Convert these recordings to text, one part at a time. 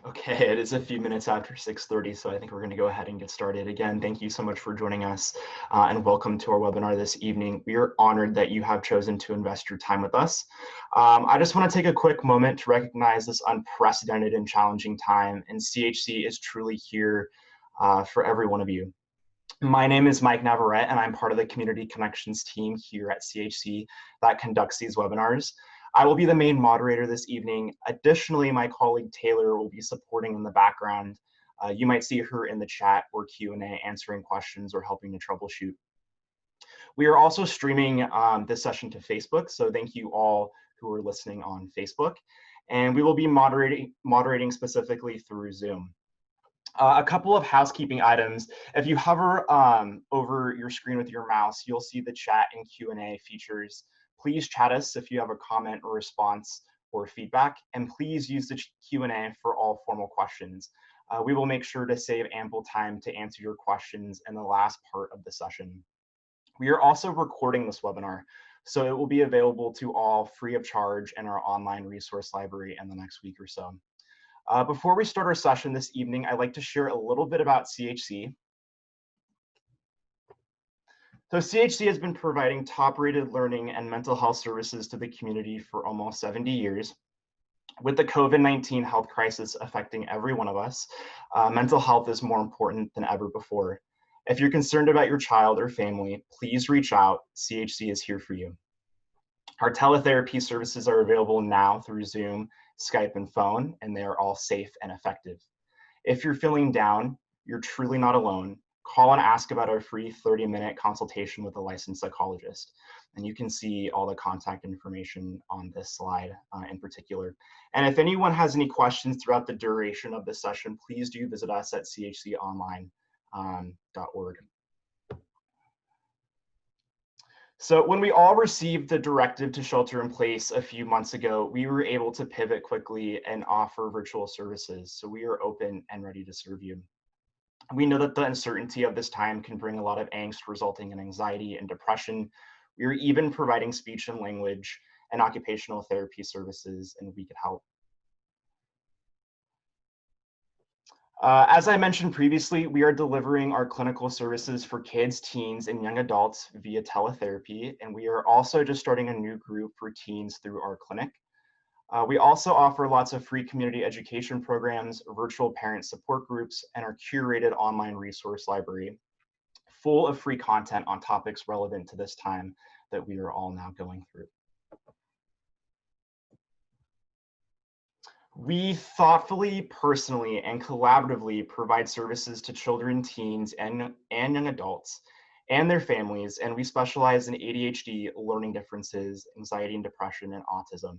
Okay, it is a few minutes after 6:30, so I think we're going to go ahead and get started. Again, thank you so much for joining us and welcome to our webinar this evening. We are honored that you have chosen to invest your time with us. I just want to take a quick moment to recognize this unprecedented and challenging time, and CHC is truly here for every one of you. My name is Mike Navarrete, and I'm part of the Community Connections team here at CHC that conducts these webinars. I will be the main moderator this evening. Additionally, my colleague Taylor will be supporting in the background. You might see her in the chat or Q&A answering questions or helping to troubleshoot. We are also streaming this session to Facebook, so thank you all who are listening on Facebook. And we will be moderating specifically through Zoom. A couple of housekeeping items. If you hover over your screen with your mouse, you'll see the chat and Q&A features. Please chat us if you have a comment or response or feedback, and please use the Q&A for all formal questions. We will make sure to save ample time to answer your questions in the last part of the session. We are also recording this webinar, so it will be available to all free of charge in our online resource library in the next week or so. Before we start our session this evening, I'd like to share a little bit about CHC. So CHC has been providing top-rated learning and mental health services to the community for almost 70 years. With the COVID-19 health crisis affecting every one of us, mental health is more important than ever before. If you're concerned about your child or family, please reach out. CHC is here for you. Our teletherapy services are available now through Zoom, Skype, and phone, and they are all safe and effective. If you're feeling down, you're truly not alone. Call and ask about our free 30-minute consultation with a licensed psychologist. And you can see all the contact information on this slide in particular. And if anyone has any questions throughout the duration of this session, please do visit us at chconline.org. So when we all received the directive to shelter in place a few months ago, we were able to pivot quickly and offer virtual services. So we are open and ready to serve you. We know that the uncertainty of this time can bring a lot of angst, resulting in anxiety and depression. We are even providing speech and language and occupational therapy services, and we could help. As I mentioned previously, we are delivering our clinical services for kids, teens, and young adults via teletherapy, and we are also just starting a new group for teens through our clinic. We also offer lots of free community education programs, virtual parent support groups, and our curated online resource library, full of free content on topics relevant to this time that we are all now going through. We thoughtfully, personally, and collaboratively provide services to children, teens, and young adults and their families, and we specialize in ADHD, learning differences, anxiety and depression, and autism.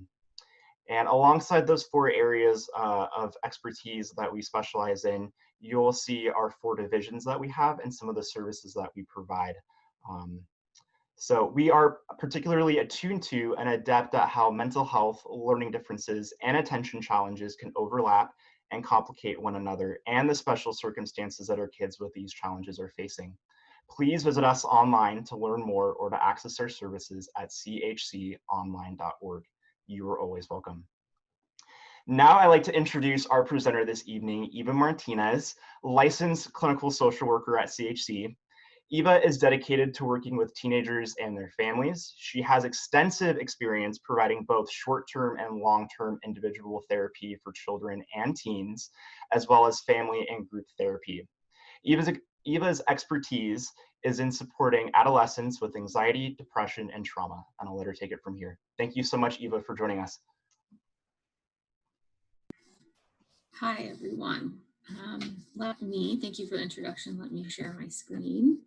And alongside those 4 areas of expertise that we specialize in, you'll see our 4 divisions that we have and some of the services that we provide. So we are particularly attuned to and adept at how mental health, learning differences, and attention challenges can overlap and complicate one another, and the special circumstances that our kids with these challenges are facing. Please visit us online to learn more or to access our services at chconline.org. You are always welcome. Now I'd like to introduce our presenter this evening, Eva Martinez, licensed clinical social worker at CHC. Eva is dedicated to working with teenagers and their families. She has extensive experience providing both short-term and long-term individual therapy for children and teens, as well as family and group therapy. Eva's expertise is in supporting adolescents with anxiety, depression, and trauma, and I'll let her take it from here. Thank you so much, Eva, for joining us. Hi, everyone. Thank you for the introduction. Let me share my screen.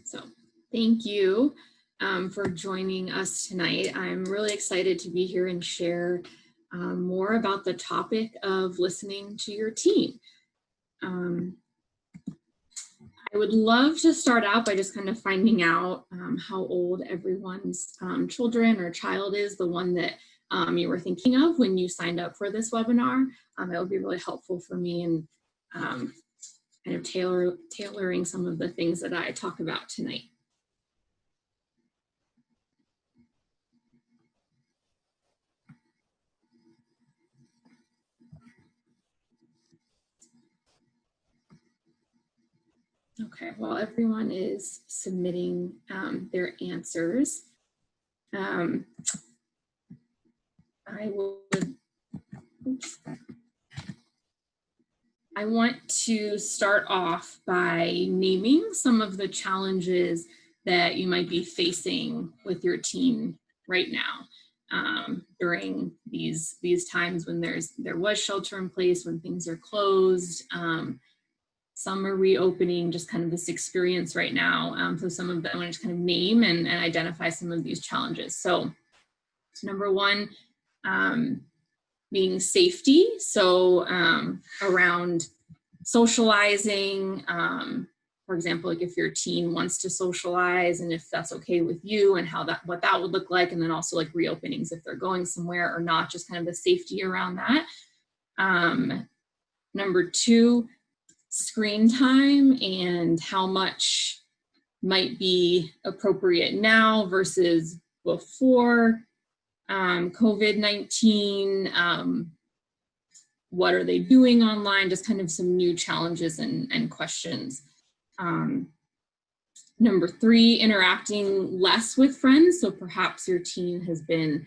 So thank you for joining us tonight. I'm really excited to be here and share more about the topic of listening to your teen. I would love to start out by just kind of finding out how old everyone's children or child is, the one that you were thinking of when you signed up for this webinar. That would be really helpful for me kind of tailoring some of the things that I talk about tonight. Okay, while everyone is submitting their answers, I want to start off by naming some of the challenges that you might be facing with your teen right now during these times when there was shelter in place, when things are closed. Some are reopening, just kind of this experience right now. So some of them I want to kind of name and identify some of these challenges. So number one, being safety. So around socializing, for example, like if your teen wants to socialize and if that's okay with you and what that would look like. And then also like reopenings, if they're going somewhere or not, just kind of the safety around that. Number two, screen time and how much might be appropriate now versus before COVID-19. What are they doing online? Just kind of some new challenges and questions. Number three, interacting less with friends. So perhaps your teen has been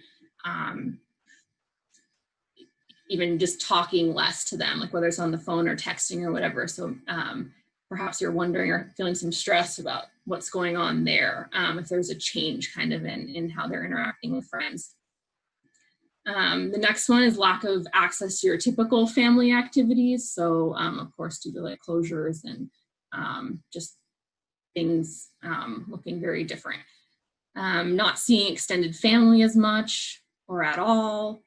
even just talking less to them, like whether it's on the phone or texting or whatever. So perhaps you're wondering or feeling some stress about what's going on there, if there's a change kind of in how they're interacting with friends. The next one is lack of access to your typical family activities. So of course, due to like closures and just things looking very different. Not seeing extended family as much or at all.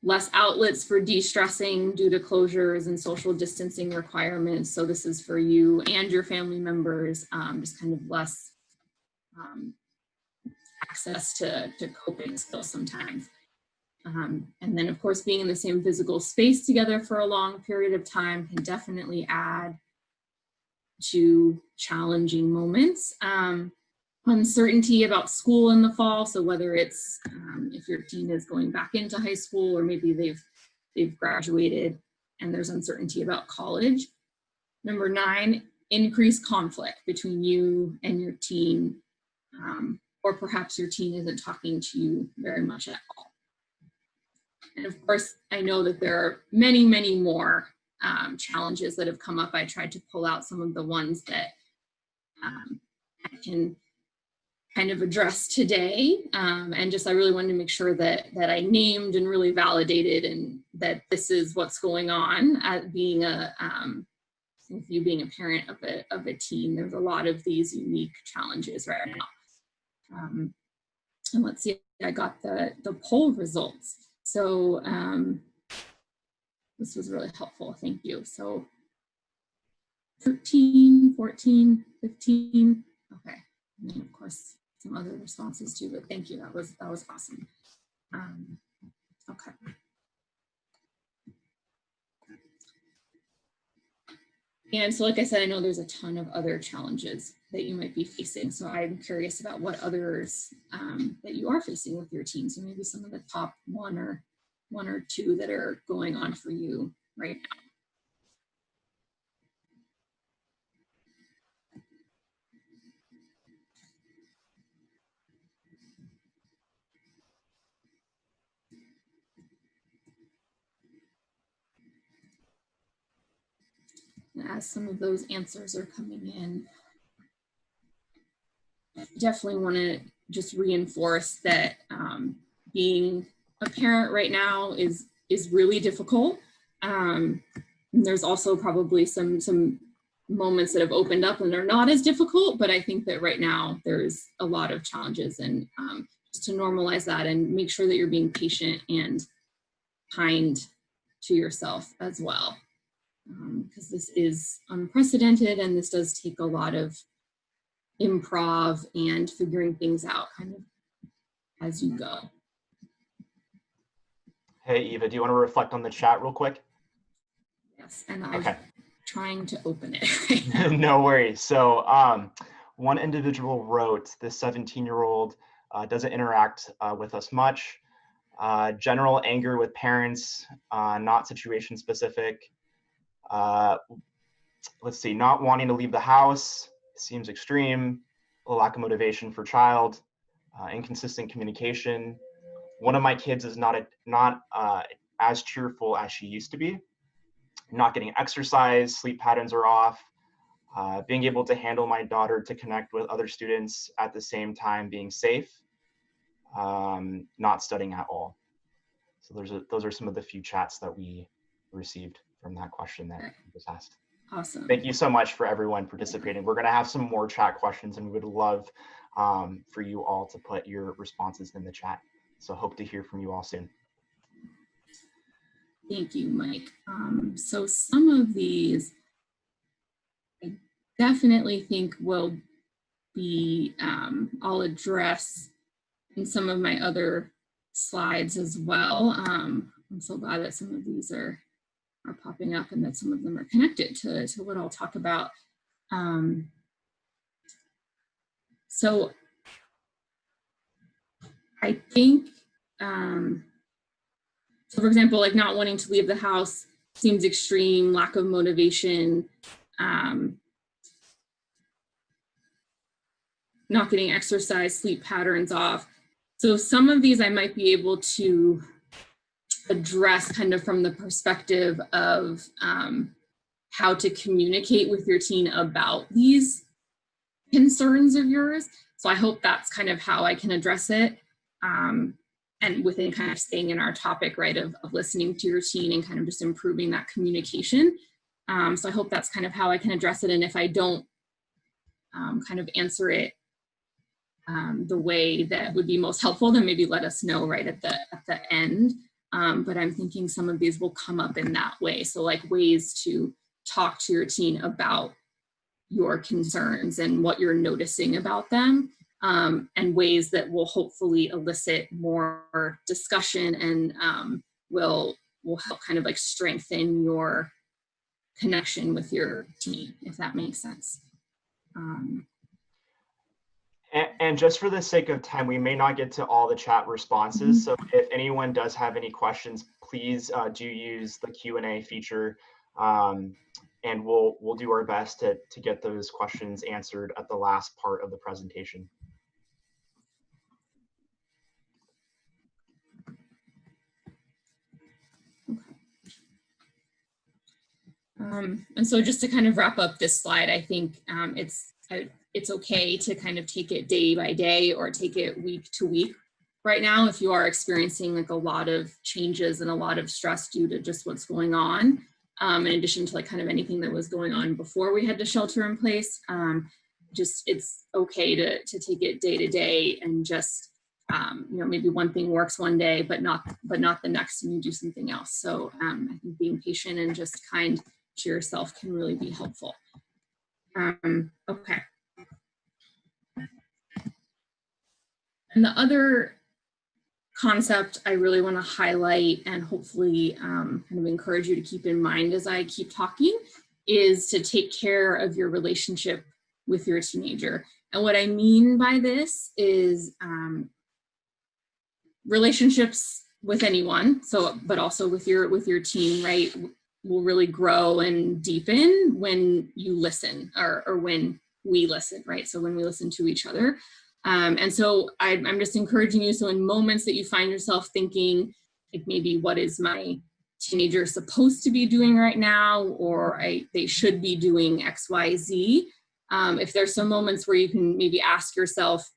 Less outlets for de-stressing due to closures and social distancing requirements. So this is for you and your family members, just kind of less access to coping skills sometimes. And then of course, being in the same physical space together for a long period of time can definitely add to challenging moments. Uncertainty about school in the fall. So whether it's if your teen is going back into high school or maybe they've graduated and there's uncertainty about college. Number 9, increased conflict between you and your teen, or perhaps your teen isn't talking to you very much at all. And of course, I know that there are many, many more challenges that have come up. I tried to pull out some of the ones that I can kind of address today. And just, I really wanted to make sure that I named and really validated and that this is what's going on at being with you being a parent of a teen. There's a lot of these unique challenges right now. And let's see, I got the poll results. So this was really helpful, thank you. So 13, 14, 15, okay. And then of course, some other responses too, but thank you, that was awesome. Okay. And so like I said, I know there's a ton of other challenges that you might be facing. So I'm curious about what others that you are facing with your teen. So maybe some of the top one or two that are going on for you right now. As some of those answers are coming in, I definitely want to just reinforce that being a parent right now is really difficult. And there's also probably some moments that have opened up and are not as difficult, but I think that right now there's a lot of challenges, and just to normalize that and make sure that you're being patient and kind to yourself as well. Because this is unprecedented and this does take a lot of improv and figuring things out kind of as you go. Hey, Eva, do you want to reflect on the chat real quick? Yes, and I'm Okay. trying to open it right now. No worries. So one individual wrote, this 17-year-old doesn't interact with us much. General anger with parents, not situation specific. Let's see, not wanting to leave the house seems extreme. A lack of motivation for child, inconsistent communication. One of my kids is not as cheerful as she used to be. Not getting exercise, sleep patterns are off. Being able to handle my daughter to connect with other students at the same time being safe. Not studying at all. So those are some of the few chats that we received from that question that was asked. Awesome. Thank you so much for everyone participating. We're going to have some more chat questions, and we would love for you all to put your responses in the chat. So hope to hear from you all soon. Thank you, Mike. So some of these I definitely think will be, I'll address in some of my other slides as well. I'm so glad that some of these are popping up and that some of them are connected to what I'll talk about. So I think, so for example, like not wanting to leave the house seems extreme, lack of motivation, not getting exercise, sleep patterns off. So some of these I might be able to address kind of from the perspective of how to communicate with your teen about these concerns of yours. So I hope that's kind of how I can address it. And within kind of staying in our topic, right, of listening to your teen and kind of just improving that communication. So I hope that's kind of how I can address it. And if I don't kind of answer it the way that would be most helpful, then maybe let us know right at the end. But I'm thinking some of these will come up in that way. So like ways to talk to your teen about your concerns and what you're noticing about them, and ways that will hopefully elicit more discussion and will help kind of like strengthen your connection with your teen, if that makes sense. And just for the sake of time, we may not get to all the chat responses. So if anyone does have any questions, please do use the Q&A feature, and we'll do our best to get those questions answered at the last part of the presentation. And so just to kind of wrap up this slide, I think it's okay to kind of take it day by day or take it week to week right now if you are experiencing like a lot of changes and a lot of stress due to just what's going on, in addition to like kind of anything that was going on before we had to shelter in place. Just it's okay to take it day to day and just you know, maybe one thing works one day but not the next, and you do something else. So I think being patient and just kind to yourself can really be helpful. Okay. And the other concept I really want to highlight and hopefully kind of encourage you to keep in mind as I keep talking is to take care of your relationship with your teenager. And what I mean by this is relationships with anyone, so but also with your teen, right, will really grow and deepen when you listen, or when we listen, right? So when we listen to each other. And so I'm just encouraging you, so in moments that you find yourself thinking, like maybe what is my teenager supposed to be doing right now, or they should be doing X, Y, Z. If there's some moments where you can maybe ask yourself,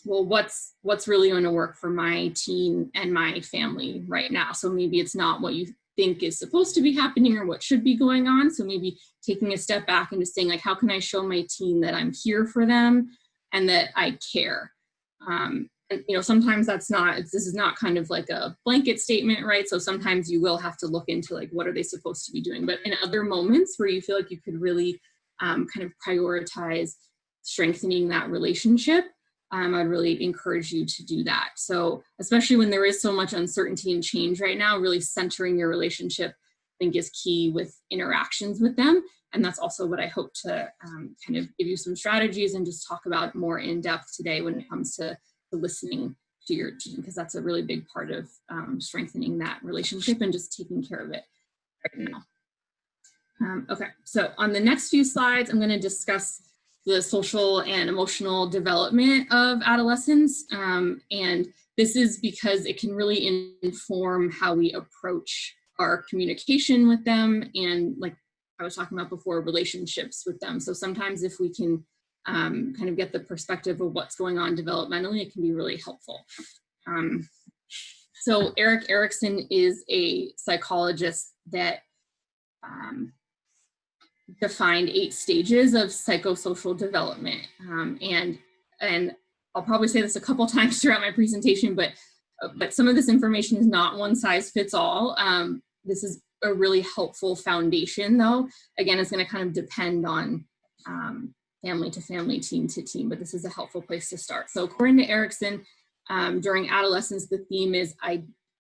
well, what's really going to work for my teen and my family right now? So maybe it's not what you think is supposed to be happening or what should be going on. So maybe taking a step back and just saying, like, how can I show my teen that I'm here for them and that I care? And, you know, sometimes this is not kind of like a blanket statement, right? So sometimes you will have to look into like, what are they supposed to be doing? But in other moments where you feel like you could really kind of prioritize strengthening that relationship, I'd really encourage you to do that. So especially when there is so much uncertainty and change right now, really centering your relationship, I think, is key with interactions with them. And that's also what I hope to kind of give you some strategies and just talk about more in depth today when it comes to listening to your team, because that's a really big part of strengthening that relationship and just taking care of it right now. Okay, so on the next few slides, I'm going to discuss the social and emotional development of adolescents. And this is because it can really inform how we approach our communication with them and, like I was talking about before, relationships with them. So sometimes if we can kind of get the perspective of what's going on developmentally, it can be really helpful. So Erickson is a psychologist that defined 8 stages of psychosocial development. And I'll probably say this a couple times throughout my presentation, but some of this information is not one size fits all. This is a really helpful foundation, though. Again, it's going to kind of depend on family to family, team to team, but this is a helpful place to start. So according to Erickson, during adolescence, the theme is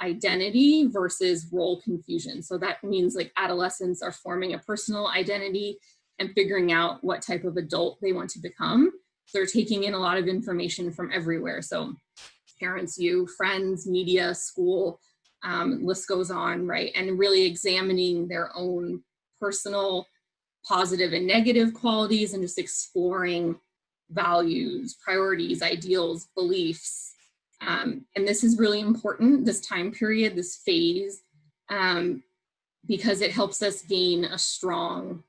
identity versus role confusion. So that means like adolescents are forming a personal identity and figuring out what type of adult they want to become. So they're taking in a lot of information from everywhere. So parents, you, friends, media, school, list goes on, right? And really examining their own personal positive and negative qualities and just exploring values, priorities, ideals, beliefs. And this is really important, this time period, this phase, because it helps us gain a strong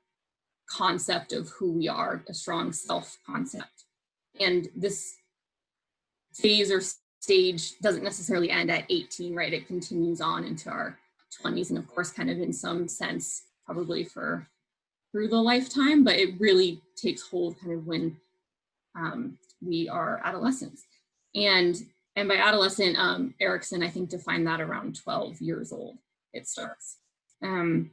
concept of who we are, a strong self-concept. And this phase or stage doesn't necessarily end at 18, right? It continues on into our 20s, and of course, kind of in some sense, probably through the lifetime, but it really takes hold kind of when we are adolescents. And by adolescent, Erickson, I think, defined that around 12 years old, it starts. And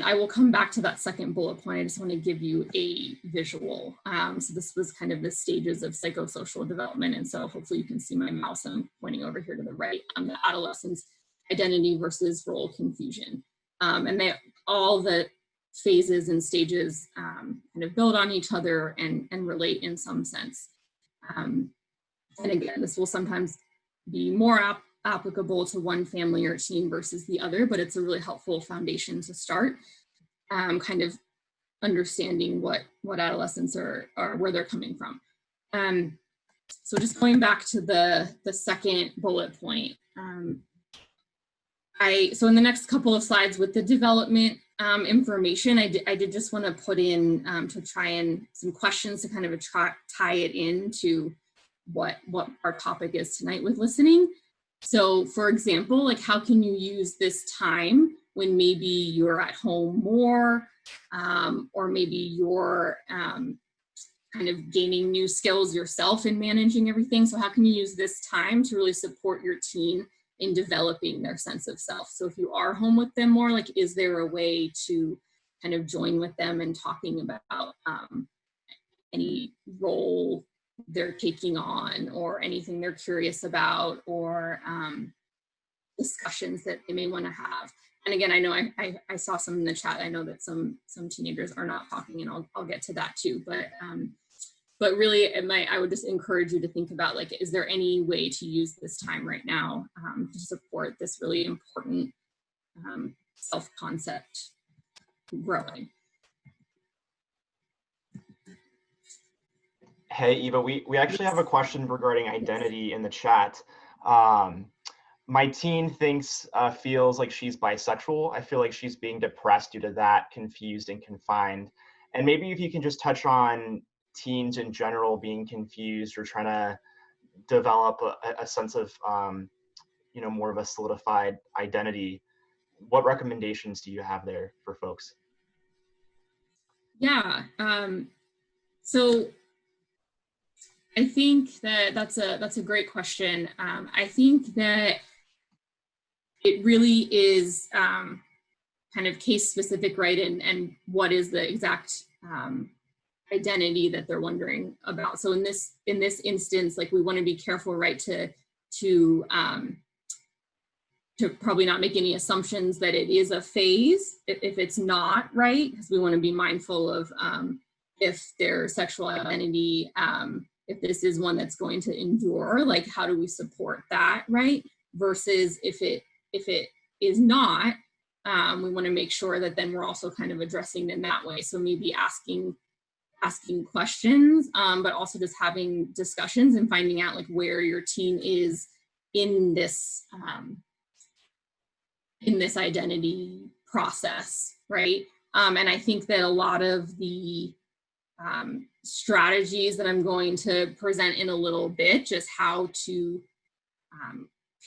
I will come back to that second bullet point. I just want to give you a visual. So this was kind of the stages of psychosocial development. And so hopefully you can see my mouse. I'm pointing over here to the right on the adolescence identity versus role confusion. And all the phases and stages kind of build on each other and relate in some sense. And again, this will sometimes be more applicable to one family or team versus the other, but it's a really helpful foundation to start kind of understanding what adolescents are where they're coming from. So just going back to the second bullet point, so in the next couple of slides with the development information, I did just want to put in to try and some questions to kind of tie it into what our topic is tonight with listening. So for example, like how can you use this time when maybe you're at home more, or maybe you're kind of gaining new skills yourself in managing everything. So how can you use this time to really support your teen in developing their sense of self? So if you are home with them more, like, is there a way to kind of join with them in talking about any role they're taking on, or anything they're curious about, or discussions that they may want to have? And again, I know I saw some in the chat. I know that some teenagers are not talking, and I'll get to that too. But really, I would just encourage you to think about, like, is there any way to use this time right now to support this really important self-concept growing? Hey, Eva, we actually have a question regarding identity in the chat. My teen feels like she's bisexual. I feel like she's being depressed due to that, confused and confined. And maybe if you can just touch on teens in general being confused or trying to develop a sense of, more of a solidified identity. What recommendations do you have there for folks? Yeah, so I think that's a great question. I think that it really is kind of case specific, right? And what is the exact identity that they're wondering about. So in this instance, like, we want to be careful, right, to probably not make any assumptions that it is a phase if it's not, right, because we want to be mindful of if their sexual identity, if this is one that's going to endure, like, how do we support that, right? Versus if it is not, we want to make sure that then we're also kind of addressing it in that way. So maybe asking questions, but also just having discussions and finding out, like, where your teen is in this identity process, right? And I think that a lot of the strategies that I'm going to present in a little bit, just how to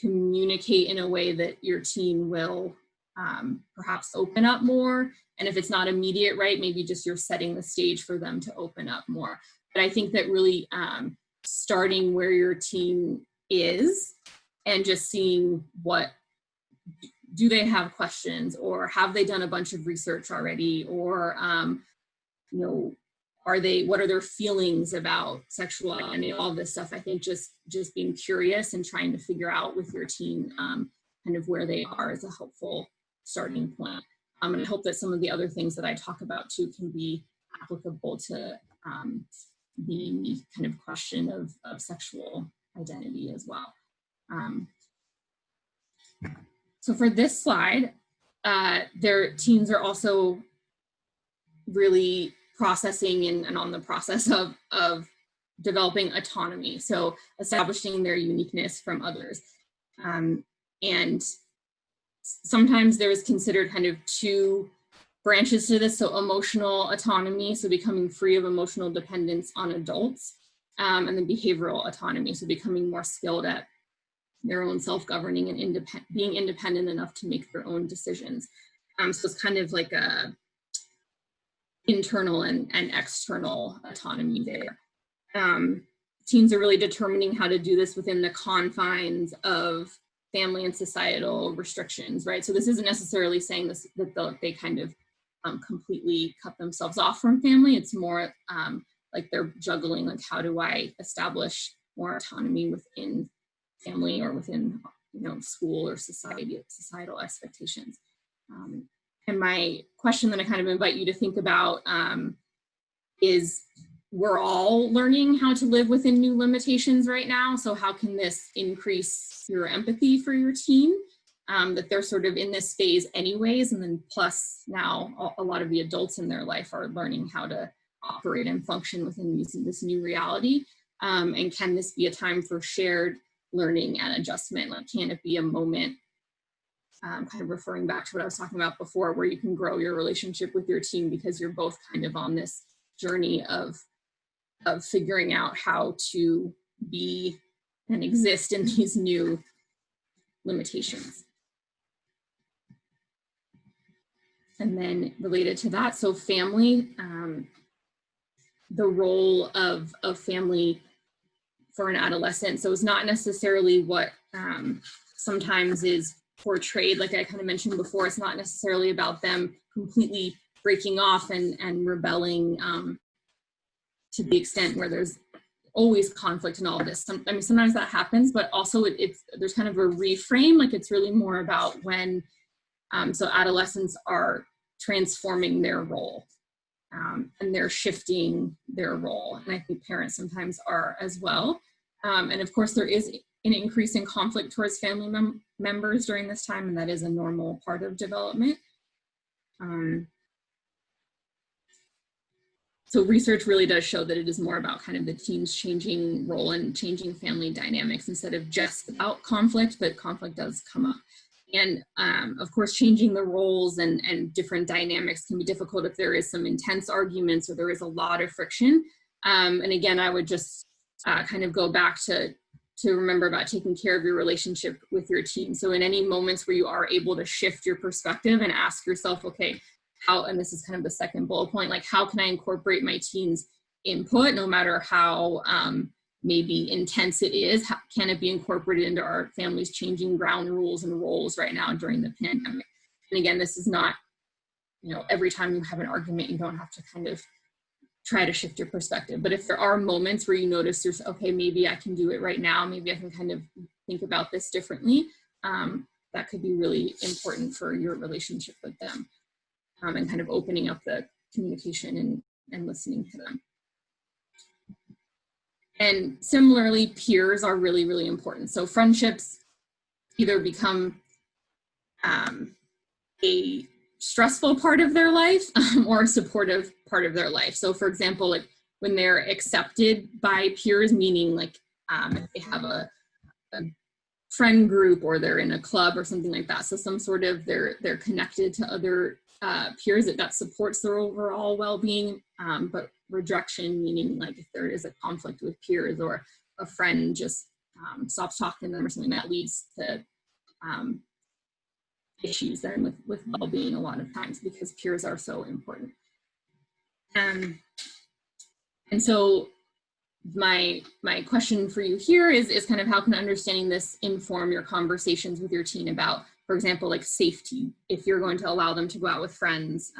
communicate in a way that your teen will perhaps open up more. And if it's not immediate, right, maybe just you're setting the stage for them to open up more. But I think that really starting where your teen is and just seeing what, do they have questions, or have they done a bunch of research already, or you know, what are their feelings about sexuality, all this stuff. I think just being curious and trying to figure out with your teen kind of where they are is a helpful starting point. And I hope that some of the other things that I talk about too can be applicable to the kind of question of sexual identity as well. So for this slide, their teens are also really processing and on the process of developing autonomy. So establishing their uniqueness from others. And sometimes there is considered kind of two branches to this. So emotional autonomy, so becoming free of emotional dependence on adults, and then behavioral autonomy, so becoming more skilled at their own self-governing and being independent enough to make their own decisions. So it's kind of like a internal and external autonomy there. Teens are really determining how to do this within the confines of family and societal restrictions, right? So this isn't necessarily saying that they kind of completely cut themselves off from family. It's more like they're juggling, like, how do I establish more autonomy within family or within, you know, school or societal expectations. And my question that I kind of invite you to think about is, we're all learning how to live within new limitations right now. So how can this increase your empathy for your teen? That they're sort of in this phase anyways, and then plus now a lot of the adults in their life are learning how to operate and function within this new reality. And can this be a time for shared learning and adjustment? Like, can it be a moment, kind of referring back to what I was talking about before, where you can grow your relationship with your teen because you're both kind of on this journey of figuring out how to be and exist in these new limitations. And then related to that, so family, the role of family for an adolescent. So it's not necessarily what sometimes is portrayed, like I kind of mentioned before. It's not necessarily about them completely breaking off and rebelling to the extent where there's always conflict and all of this. I mean, sometimes that happens, but also there's kind of a reframe. Like, it's really more about when, so adolescents are transforming their role and they're shifting their role. And I think parents sometimes are as well. And of course, there is an increase in conflict towards family members during this time, and that is a normal part of development. So research really does show that it is more about kind of the teens changing role and changing family dynamics instead of just about conflict, but conflict does come up. And of course, changing the roles and different dynamics can be difficult if there is some intense arguments or there is a lot of friction. And again, I would just kind of go back to remember about taking care of your relationship with your teen. So in any moments where you are able to shift your perspective and ask yourself, okay, how, and this is kind of the second bullet point, like, how can I incorporate my teen's input, no matter how maybe intense it is? How can it be incorporated into our family's changing ground rules and roles right now during the pandemic? And again, this is not, you know, every time you have an argument, you don't have to kind of try to shift your perspective. But if there are moments where you notice there's, okay, maybe I can do it right now, maybe I can kind of think about this differently, that could be really important for your relationship with them, and kind of opening up the communication and listening to them. And similarly, peers are really, really important. So friendships either become a stressful part of their life or a supportive part of their life. So for example, like when they're accepted by peers, meaning like if they have a friend group or they're in a club or something like that. So some sort of they're connected to other peers that supports their overall well-being, but rejection, meaning like if there is a conflict with peers or a friend just stops talking to them or something, that leads to issues then with well-being a lot of times, because peers are so important. And so my question for you here is kind of how can understanding this inform your conversations with your teen about, for example, like safety, if you're going to allow them to go out with friends,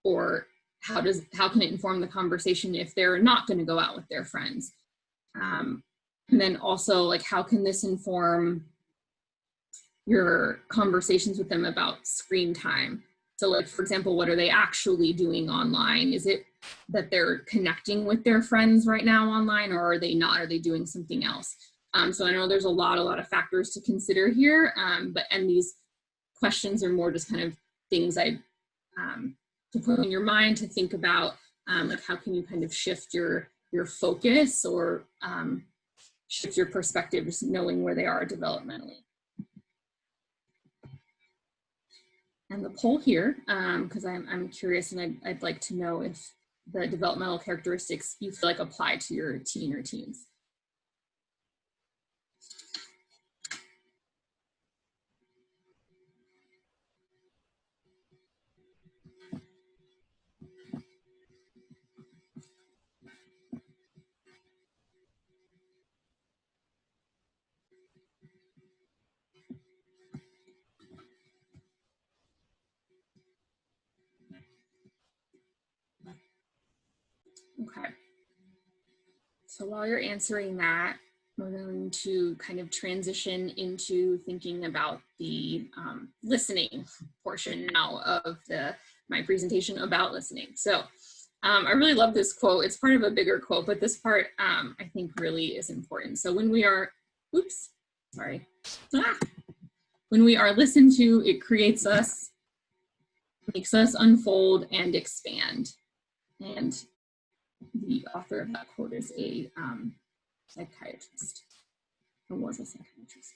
or how can it inform the conversation if they're not going to go out with their friends? And then also, like, how can this inform your conversations with them about screen time? So like, for example, what are they actually doing online? Is it that they're connecting with their friends right now online, or are they not? Are they doing something else? So I know there's a lot of factors to consider here, and these questions are more just kind of things to put in your mind to think about, like how can you kind of shift your focus or shift your perspective, just knowing where they are developmentally. And the poll here, because I'm curious and I'd like to know if the developmental characteristics you feel like apply to your teen or teens. Okay. So while you're answering that, we're going to kind of transition into thinking about the listening portion now of my presentation about listening. So I really love this quote. It's part of a bigger quote, but this part I think really is important. So when we are, when we are listened to, it creates us, makes us unfold and expand. And the author of that quote is a psychiatrist, or was a psychiatrist.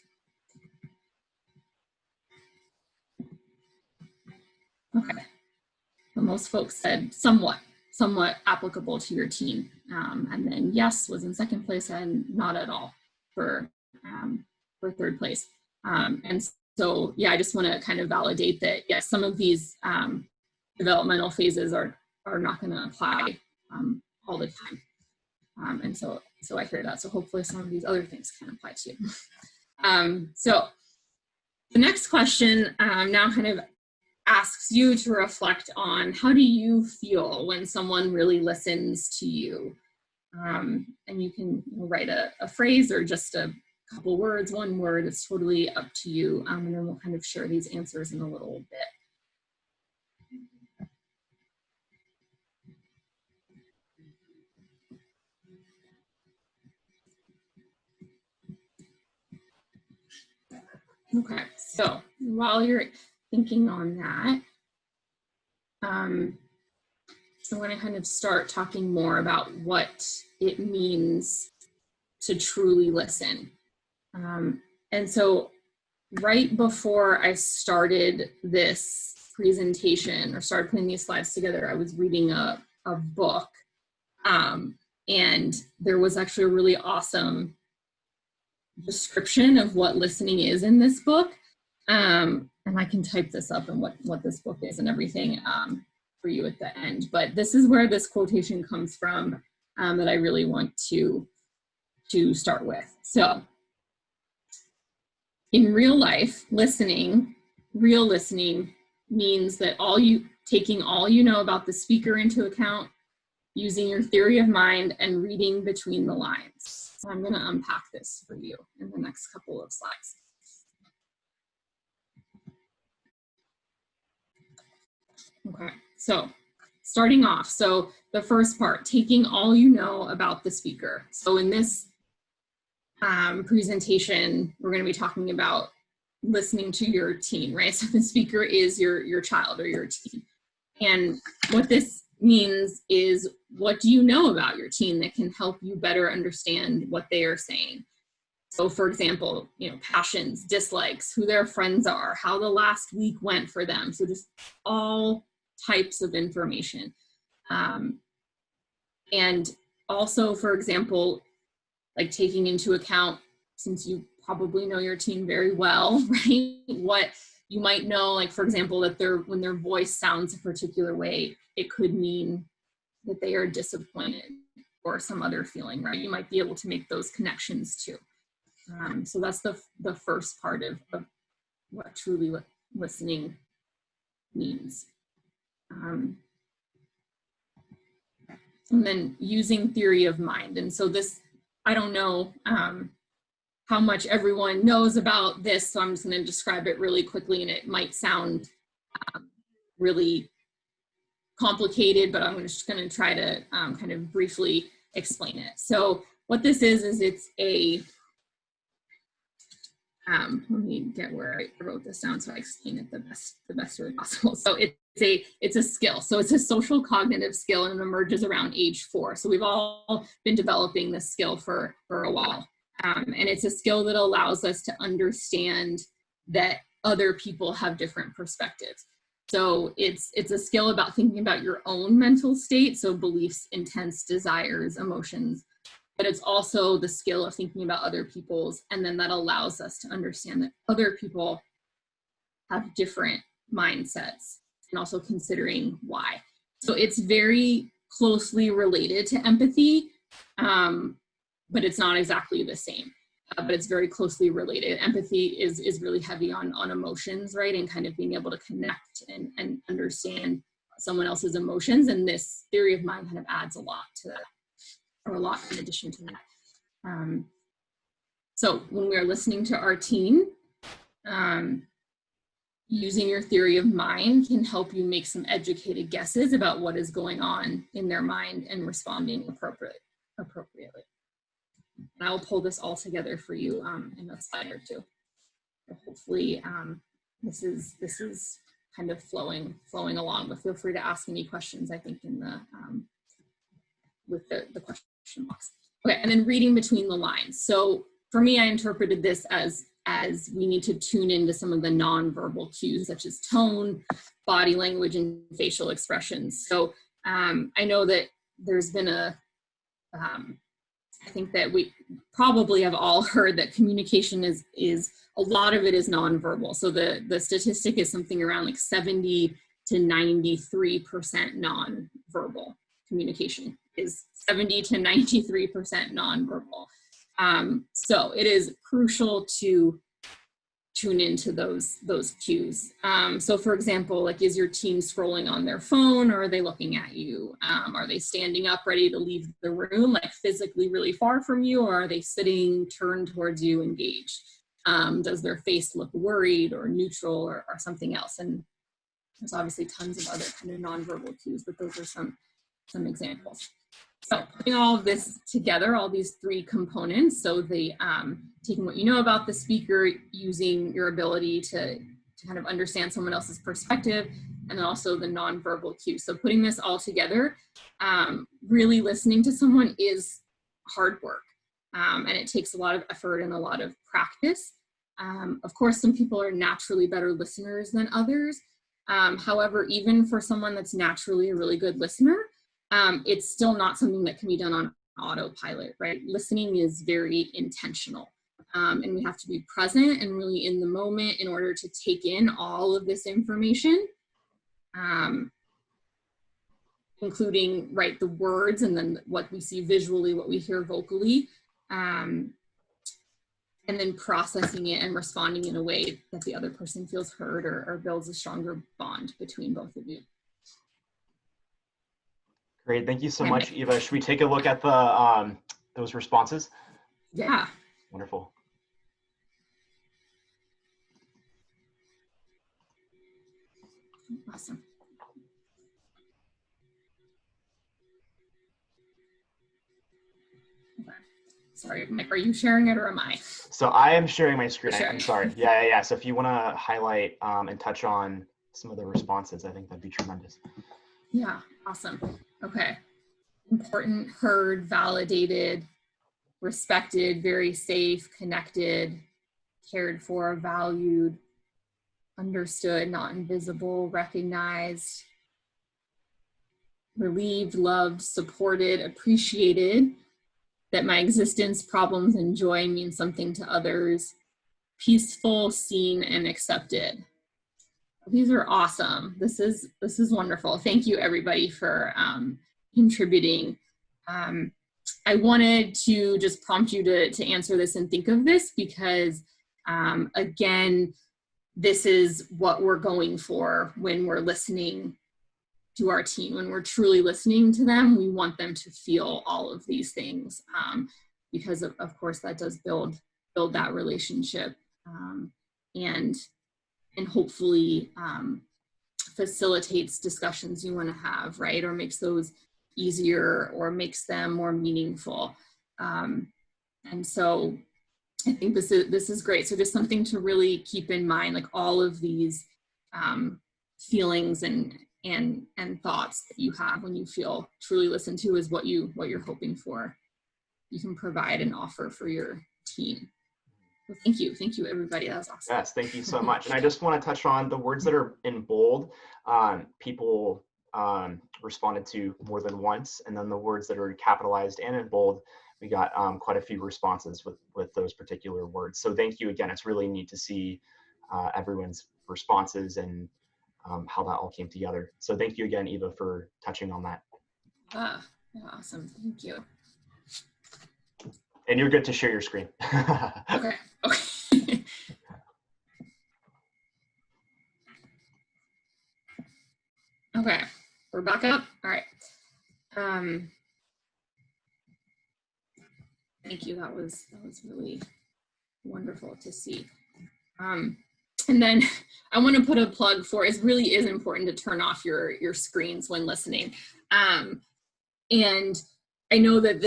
Okay, well, most folks said somewhat applicable to your teen, and then yes was in second place and not at all for third place. And so yeah, I just want to kind of validate that yes, some of these developmental phases are not going to apply all the time. And so I hear that. So hopefully some of these other things can apply to you. So the next question now kind of asks you to reflect on, how do you feel when someone really listens to you? And you can write a phrase or just a couple words, one word, it's totally up to you. And then we'll kind of share these answers in a little bit. Okay, so while you're thinking on that, I want to kind of start talking more about what it means to truly listen. And so right before I started this presentation or started putting these slides together, I was reading a book, and there was actually a really awesome description of what listening is in this book, and I can type this up and what this book is and everything for you at the end, but this is where this quotation comes from that I really want to start with. So in real life, real listening means that taking all you know about the speaker into account, using your theory of mind, and reading between the lines. So I'm going to unpack this for you in the next couple of slides. Okay, so starting off, so the first part, taking all you know about the speaker. So in this presentation, we're going to be talking about listening to your teen, right? So the speaker is your child or your teen. And what this means is, what do you know about your teen that can help you better understand what they are saying? So for example, passions, dislikes, who their friends are, how the last week went for them. So just all types of information. And also, for example, like taking into account, since you probably know your teen very well, right? What you might know, like for example, that when their voice sounds a particular way, it could mean that they are disappointed or some other feeling, right? You might be able to make those connections too. So that's the first part of what truly listening means. And then using theory of mind. And so this, I don't know how much everyone knows about this, so I'm just going to describe it really quickly, and it might sound really complicated, but I'm just going to try to kind of briefly explain it. So what this is it's a, let me get where I wrote this down so I explain it the best way possible. So it's a skill. So it's a social cognitive skill, and it emerges around age 4. So we've all been developing this skill for a while. And it's a skill that allows us to understand that other people have different perspectives. So it's a skill about thinking about your own mental state, so beliefs, intents, desires, emotions, but it's also the skill of thinking about other people's, and then that allows us to understand that other people have different mindsets, and also considering why. So it's very closely related to empathy, but it's not exactly the same, but it's very closely related. Empathy is really heavy on emotions, right? And kind of being able to connect and understand someone else's emotions. And this theory of mind kind of adds a lot to that, or a lot in addition to that. So when we're listening to our teen, using your theory of mind can help you make some educated guesses about what is going on in their mind and responding appropriately. And I'll pull this all together for you in a slide or two. But hopefully this is kind of flowing along, but feel free to ask any questions, I think, in the with the question box. Okay, and then reading between the lines. So for me, I interpreted this as we need to tune into some of the nonverbal cues, such as tone, body language, and facial expressions. So I know that there's been I think that we probably have all heard that communication is a lot of it is nonverbal. So the statistic is something around like 70 to 93% nonverbal communication is 70 to 93% nonverbal. So it is crucial to tune into those cues. So for example, like, is your teen scrolling on their phone, or are they looking at you? Are they standing up ready to leave the room, like physically really far from you, or are they sitting turned towards you, engaged? Does their face look worried or neutral or something else? And there's obviously tons of other kind of nonverbal cues, but those are some examples. So putting all of this together, all these 3 components, so the taking what you know about the speaker, using your ability to kind of understand someone else's perspective, and then also the nonverbal cues. So putting this all together, really listening to someone is hard work, and it takes a lot of effort and a lot of practice. Of course, some people are naturally better listeners than others. However, even for someone that's naturally a really good listener, it's still not something that can be done on autopilot, right? Listening is very intentional, and we have to be present and really in the moment in order to take in all of this information, including, right, the words, and then what we see visually, what we hear vocally, and then processing it and responding in a way that the other person feels heard, or builds a stronger bond between both of you. Great. Thank you so much, Eva. Should we take a look at the those responses? Yeah. Wonderful. Awesome. Okay. Sorry, Mike, are you sharing it or am I? So I am sharing my screen. Sure. I'm sorry. Yeah. So if you want to highlight and touch on some of the responses, I think that'd be tremendous. Yeah, awesome. Okay. Important, heard, validated, respected, very safe, connected, cared for, valued, understood, not invisible, recognized, relieved, loved, supported, appreciated, that my existence, problems, and joy mean something to others, peaceful, seen, and accepted. These are awesome. This is wonderful. Thank you, everybody, for contributing. I wanted to just prompt you to answer this and think of this because, again, this is what we're going for when we're listening to our teen. When we're truly listening to them, we want them to feel all of these things because, of course, that does build that relationship and hopefully facilitates discussions you want to have, right? Or makes those easier or makes them more meaningful. And so I think this is great. So just something to really keep in mind, like all of these feelings and thoughts that you have when you feel truly listened to is what you're hoping for. You can provide and offer for your teen. Well, thank you, everybody. That was awesome. Yes, thank you so much. And I just want to touch on the words that are in bold. People responded to more than once, and then the words that are capitalized and in bold, we got quite a few responses with those particular words. So thank you again. It's really neat to see everyone's responses and how that all came together. So thank you again, Eva, for touching on that. Yeah, awesome. Thank you. And you're good to share your screen. Okay. Okay, we're back up. All right. Thank you. That was really wonderful to see. And then I want to put a plug for, it really is important to turn off your screens when listening. And I know that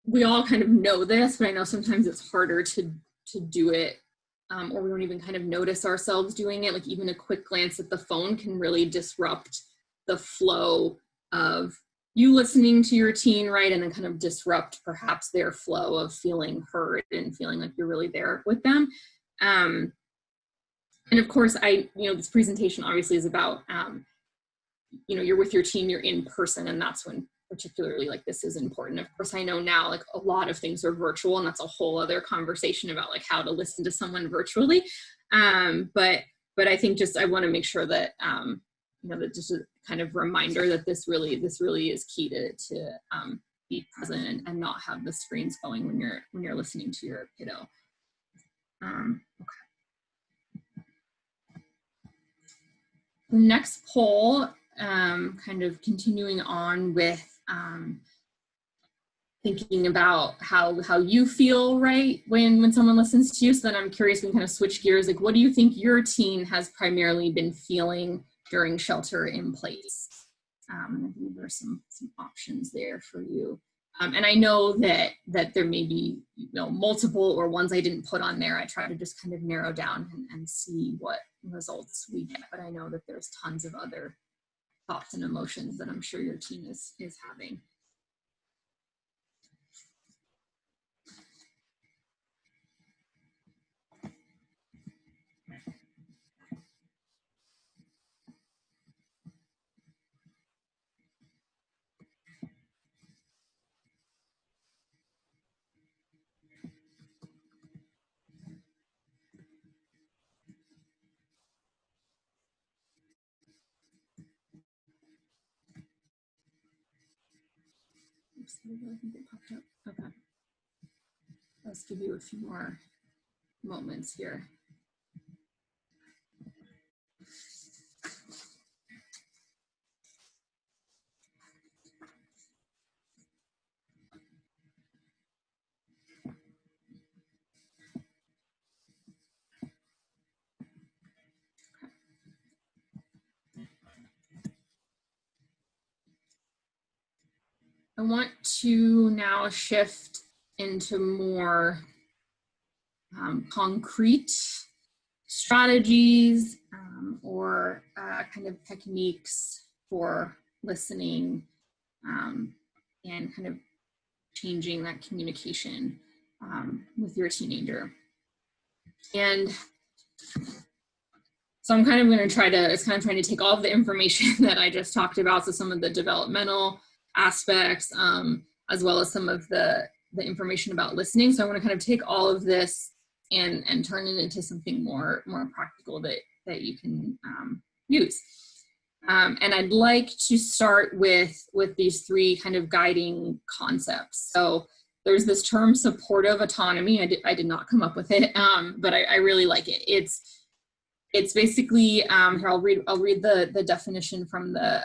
we all kind of know this, but I know sometimes it's harder to do it, or we don't even kind of notice ourselves doing it. Like even a quick glance at the phone can really disrupt the flow of you listening to your teen, right? And then kind of disrupt perhaps their flow of feeling heard and feeling like you're really there with them. And of course, this presentation obviously is about, you're with your team, you're in person, and that's when particularly like this is important. Of course, I know now like a lot of things are virtual, and that's a whole other conversation about like how to listen to someone virtually. But I think just I want to make sure that that just a kind of reminder that this really is key to be present and not have the screens going when you're listening to your kiddo. Okay. The next poll, kind of continuing on with thinking about how you feel, right, when someone listens to you. So then I'm curious, we can kind of switch gears. Like, what do you think your teen has primarily been feeling during shelter in place? I think there are some options there for you. And I know that there may be multiple or ones I didn't put on there. I try to just kind of narrow down and see what results we get. But I know that there's tons of other thoughts and emotions that I'm sure your team is having. I think it popped up. Okay. Let's give you a few more moments here. want to now shift into more concrete strategies or kind of techniques for listening and kind of changing that communication with your teenager. And so I'm kind of going to trying to take all of the information that I just talked about, so some of the developmental aspects, as well as some of the information about listening. So I want to kind of take all of this and turn it into something more practical that you can use. And I'd like to start with these three kind of guiding concepts. So there's this term supportive autonomy. I did not come up with it, but I really like it. It's basically, here I'll read the definition from the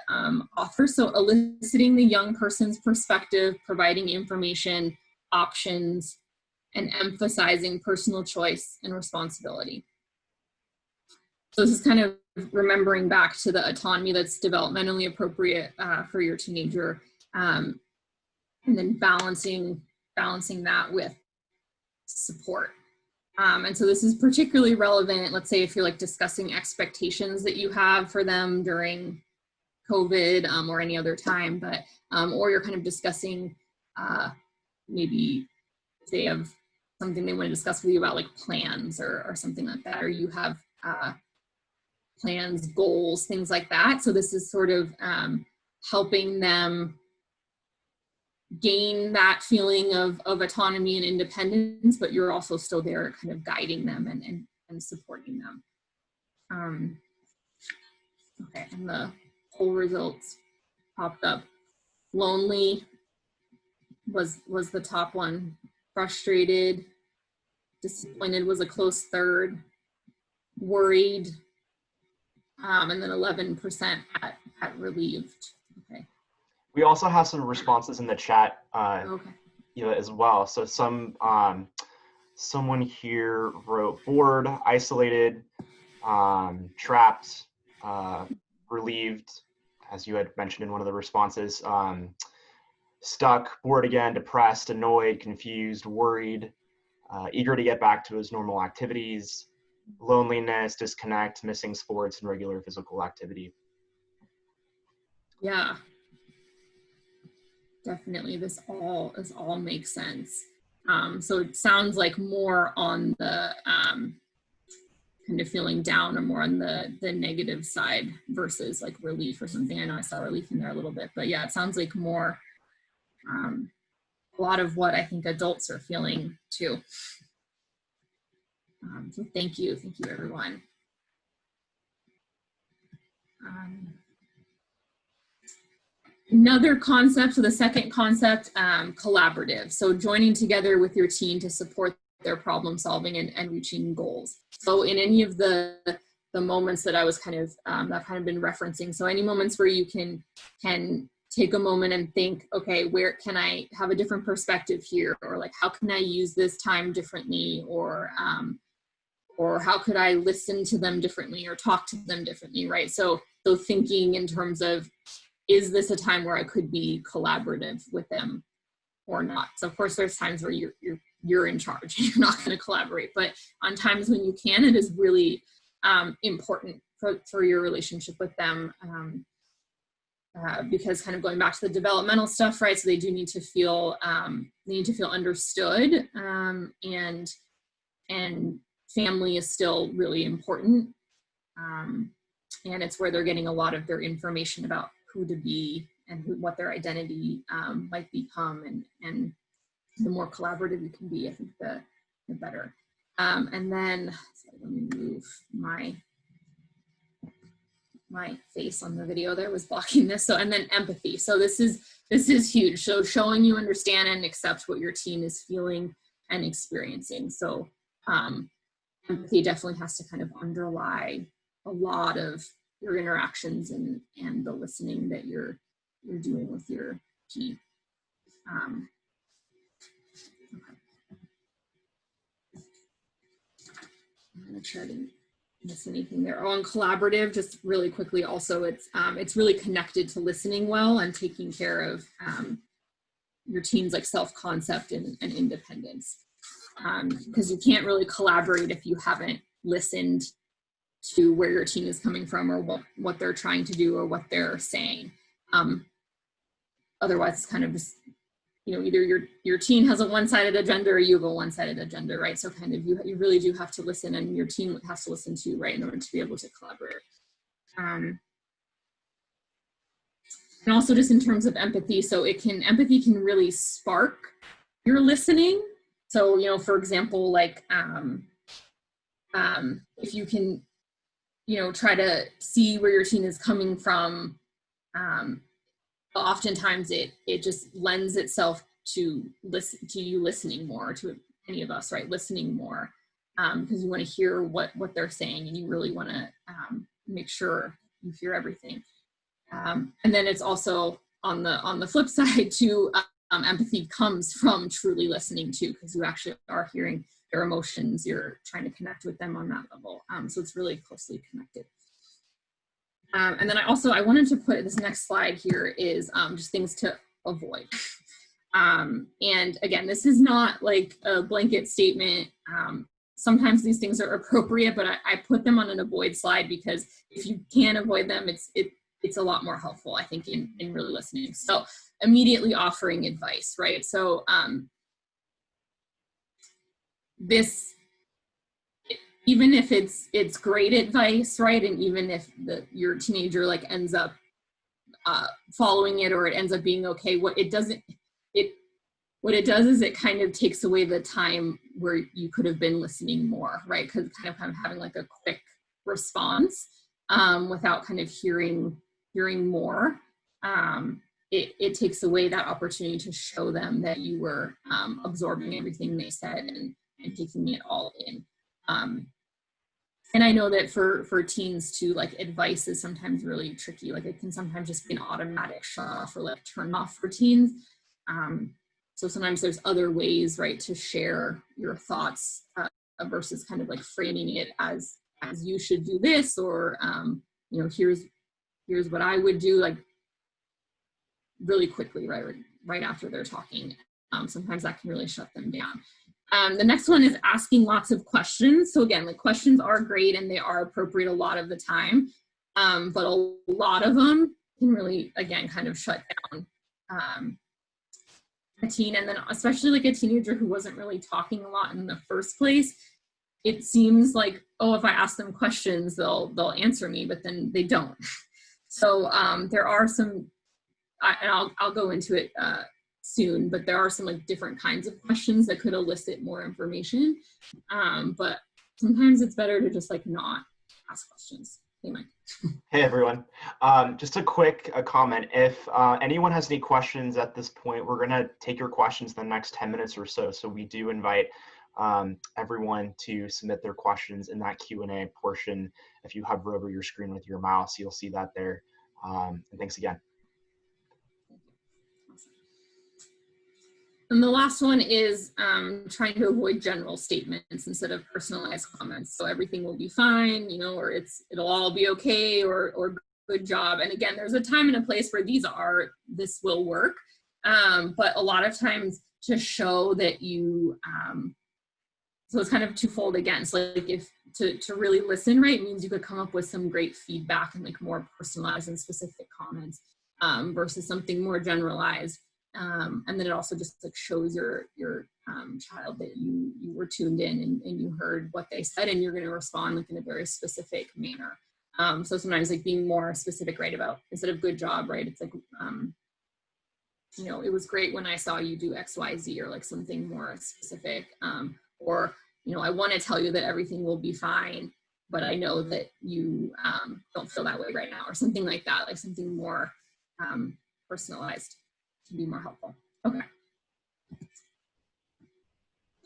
author. So eliciting the young person's perspective, providing information, options, and emphasizing personal choice and responsibility. So this is kind of remembering back to the autonomy that's developmentally appropriate for your teenager, and then balancing that with support. And so this is particularly relevant, let's say if you're like discussing expectations that you have for them during COVID or any other time, but or you're kind of discussing maybe if they have something they want to discuss with you about, like plans or something like that, or you have plans, goals, things like that. So this is sort of helping them gain that feeling of autonomy and independence, but you're also still there kind of guiding them and supporting them. Okay, and the poll results popped up. Lonely was the top one. Frustrated, disappointed was a close third. Worried, and then 11% at relieved. Okay. We also have some responses in the chat, Okay. as well. So someone here wrote bored, isolated, trapped, relieved, as you had mentioned in one of the responses, stuck, bored again, depressed, annoyed, confused, worried, eager to get back to his normal activities, loneliness, disconnect, missing sports and regular physical activity. Yeah. Definitely, this all makes sense. So it sounds like more on the kind of feeling down, or more on the negative side versus like relief or something. I know I saw relief in there a little bit, but yeah, it sounds like more a lot of what I think adults are feeling too. So thank you everyone. Another concept, so the second concept, collaborative. So joining together with your teen to support their problem solving and reaching goals. So in any of the moments that I was kind of, I've kind of been referencing, so any moments where you can take a moment and think, okay, where can I have a different perspective here? Or like, how can I use this time differently? Or how could I listen to them differently or talk to them differently, right? So thinking in terms of, is this a time where I could be collaborative with them or not? So of course there's times where you're in charge, you're not going to collaborate, but on times when you can, it is really important for your relationship with them, because kind of going back to the developmental stuff, right? So they do need to feel understood, and family is still really important, and it's where they're getting a lot of their information about who to be and what their identity might become, and the more collaborative you can be, I think the better. And then, sorry, let me move my face on the video there was blocking this. So, and then empathy. So this is huge. So showing you understand and accept what your teen is feeling and experiencing. So empathy definitely has to kind of underlie a lot of your interactions and the listening that you're doing with your teen. Okay. I'm gonna try to miss anything there. Oh, and collaborative, just really quickly, also it's really connected to listening well and taking care of your teen's like self-concept and independence. Because you can't really collaborate if you haven't listened to where your teen is coming from, or what they're trying to do, or what they're saying. Otherwise, it's kind of just, either your teen has a one-sided agenda, or you have a one-sided agenda, right? So kind of you really do have to listen, and your teen has to listen too, right, in order to be able to collaborate. And also just in terms of empathy, so empathy can really spark your listening. So, for example, like if you can, try to see where your teen is coming from, oftentimes it just lends itself to you listening more, to any of us, right? Listening more, because you want to hear what they're saying, and you really want to make sure you hear everything. And then it's also on the flip side too, empathy comes from truly listening too, because you actually are hearing their emotions, you're trying to connect with them on that level. So it's really closely connected. And then I wanted to put this next slide here is just things to avoid. And again, this is not like a blanket statement. Sometimes these things are appropriate, but I put them on an avoid slide because if you can avoid them, it's a lot more helpful, I think, in really listening. So immediately offering advice, right? So this, even if it's great advice, right? And even if your teenager like ends up following it, or it ends up being okay, what it does is it kind of takes away the time where you could have been listening more, right? Because kind of having like a quick response without kind of hearing more. It takes away that opportunity to show them that you were absorbing everything they said and taking it all in. And I know that for teens too, like advice is sometimes really tricky. Like it can sometimes just be an automatic shut off or like turn off for teens. So sometimes there's other ways, right, to share your thoughts versus kind of like framing it as you should do this, or here's what I would do, like really quickly, right after they're talking. Sometimes that can really shut them down. The next one is asking lots of questions. So again, like questions are great and they are appropriate a lot of the time, but a lot of them can really, again, kind of shut down a teen. And then especially like a teenager who wasn't really talking a lot in the first place, it seems like, oh, if I ask them questions, they'll answer me, but then they don't. So there are some, and I'll go into it soon, but there are some like different kinds of questions that could elicit more information. But sometimes it's better to just like not ask questions. Hey, Mike. Hey, everyone. Just a quick comment. If anyone has any questions at this point, we're going to take your questions in the next 10 minutes or so. So we do invite everyone to submit their questions in that Q&A portion. If you hover over your screen with your mouse, you'll see that there. And thanks again. And the last one is trying to avoid general statements instead of personalized comments. So everything will be fine, or it'll all be okay, or good job. And again, there's a time and a place where this will work. But a lot of times to show that you, so it's kind of twofold again. So like if to really listen, right, means you could come up with some great feedback and like more personalized and specific comments versus something more generalized. And then it also just like shows your child that you were tuned in and you heard what they said, and you're going to respond like in a very specific manner. So sometimes like being more specific, right, about instead of good job, right, it's like, it was great when I saw you do X, Y, Z, or like something more specific. Or, I want to tell you that everything will be fine, but I know that you don't feel that way right now, or something like that, like something more personalized to be more helpful. Okay.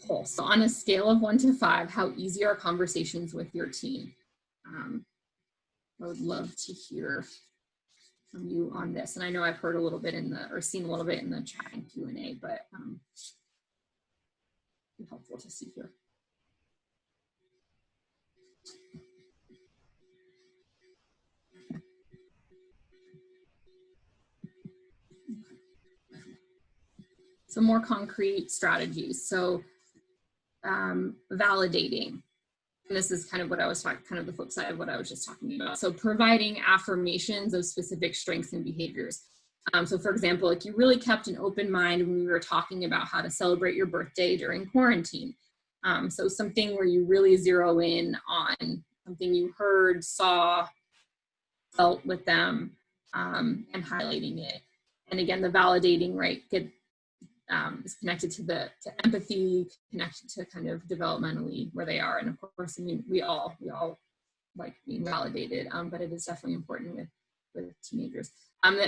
Cool. So on a scale of 1 to 5, how easy are conversations with your teen? I would love to hear from you on this. And I know I've heard a little bit seen a little bit in the chat and Q&A, but it'd be helpful to see here. some more concrete strategies. So validating. And this is kind of what I was talking, kind of the flip side of what I was just talking about. So providing affirmations of specific strengths and behaviors. So for example, like you really kept an open mind when we were talking about how to celebrate your birthday during quarantine. So something where you really zero in on something you heard, saw, felt with them, and highlighting it. And again, the validating, right, is connected to empathy, connected to kind of developmentally where they are. And of course, I mean, we all like being validated, but it is definitely important with teenagers.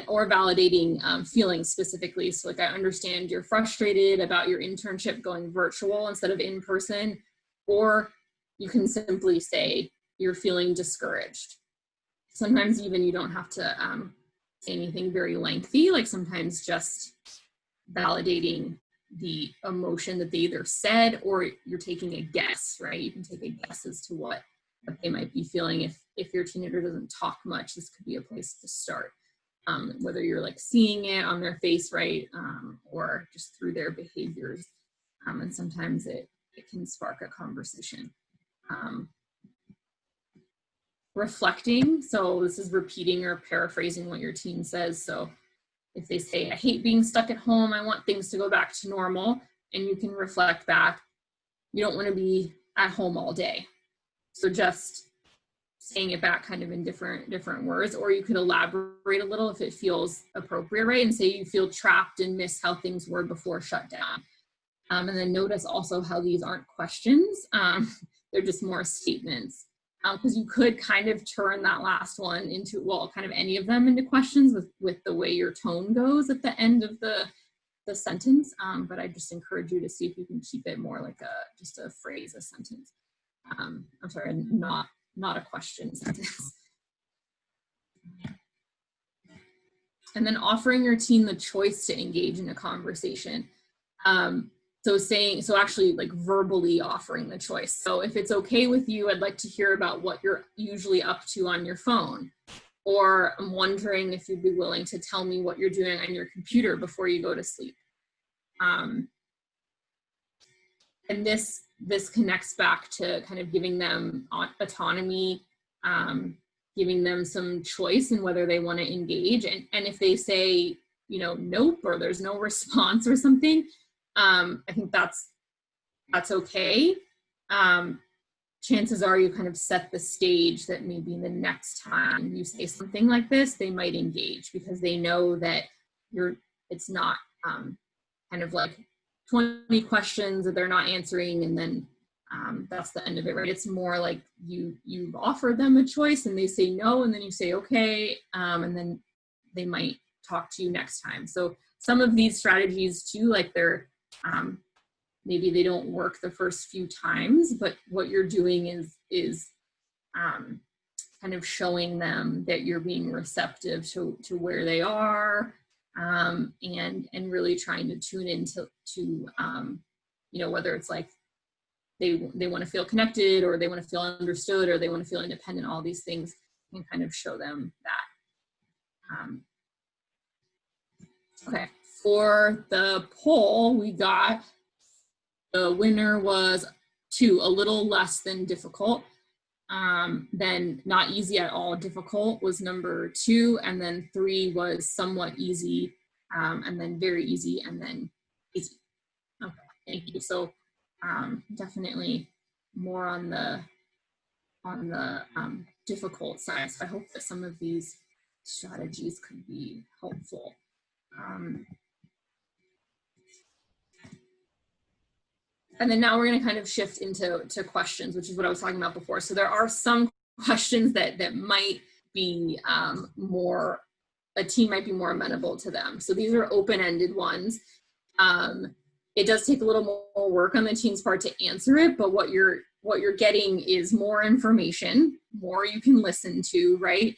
Or validating feelings specifically. So like, I understand you're frustrated about your internship going virtual instead of in person, or you can simply say you're feeling discouraged. Sometimes even you don't have to say anything very lengthy, like sometimes just validating the emotion that they either said or you're taking a guess, right? You can take a guess as to what they might be feeling. If your teenager doesn't talk much, this could be a place to start. Whether you're like seeing it on their face, right, or just through their behaviors. And sometimes it can spark a conversation. Reflecting, so this is repeating or paraphrasing what your teen says. So if they say, I hate being stuck at home, I want things to go back to normal, and you can reflect back, you don't want to be at home all day. So just saying it back kind of in different words, or you could elaborate a little if it feels appropriate, right? And say you feel trapped and miss how things were before shutdown. And then notice also how these aren't questions. They're just more statements. Because you could kind of turn that last one into, well, kind of any of them into questions with the way your tone goes at the end of the sentence. But I just encourage you to see if you can keep it more like just a phrase, a sentence. I'm sorry, not a question sentence. And then offering your teen the choice to engage in a conversation. So actually like verbally offering the choice. So if it's okay with you, I'd like to hear about what you're usually up to on your phone. Or I'm wondering if you'd be willing to tell me what you're doing on your computer before you go to sleep. And this connects back to kind of giving them autonomy, giving them some choice in whether they want to engage. And if they say, nope, or there's no response or something, I think that's okay. Chances are you kind of set the stage that maybe the next time you say something like this, they might engage because they know that it's not kind of like 20 questions that they're not answering and then that's the end of it, right? It's more like you've offered them a choice and they say no, and then you say okay, and then they might talk to you next time. So some of these strategies too, like they're maybe they don't work the first few times, but what you're doing is kind of showing them that you're being receptive to where they are, and really trying to tune into whether it's like they want to feel connected, or they want to feel understood, or they want to feel independent. All these things can kind of show them that. Okay, for the poll, we got the winner was 2, a little less than difficult. Then not easy at all, difficult was number 2, and then 3 was somewhat easy, and then very easy, and then easy. Okay, thank you. So definitely more on the difficult side. So I hope that some of these strategies could be helpful. And then now we're going to kind of shift into questions, which is what I was talking about before. So there are some questions that might be a teen might be more amenable to them. So these are open-ended ones. It does take a little more work on the teen's part to answer it, but what you're getting is more information, more you can listen to, right?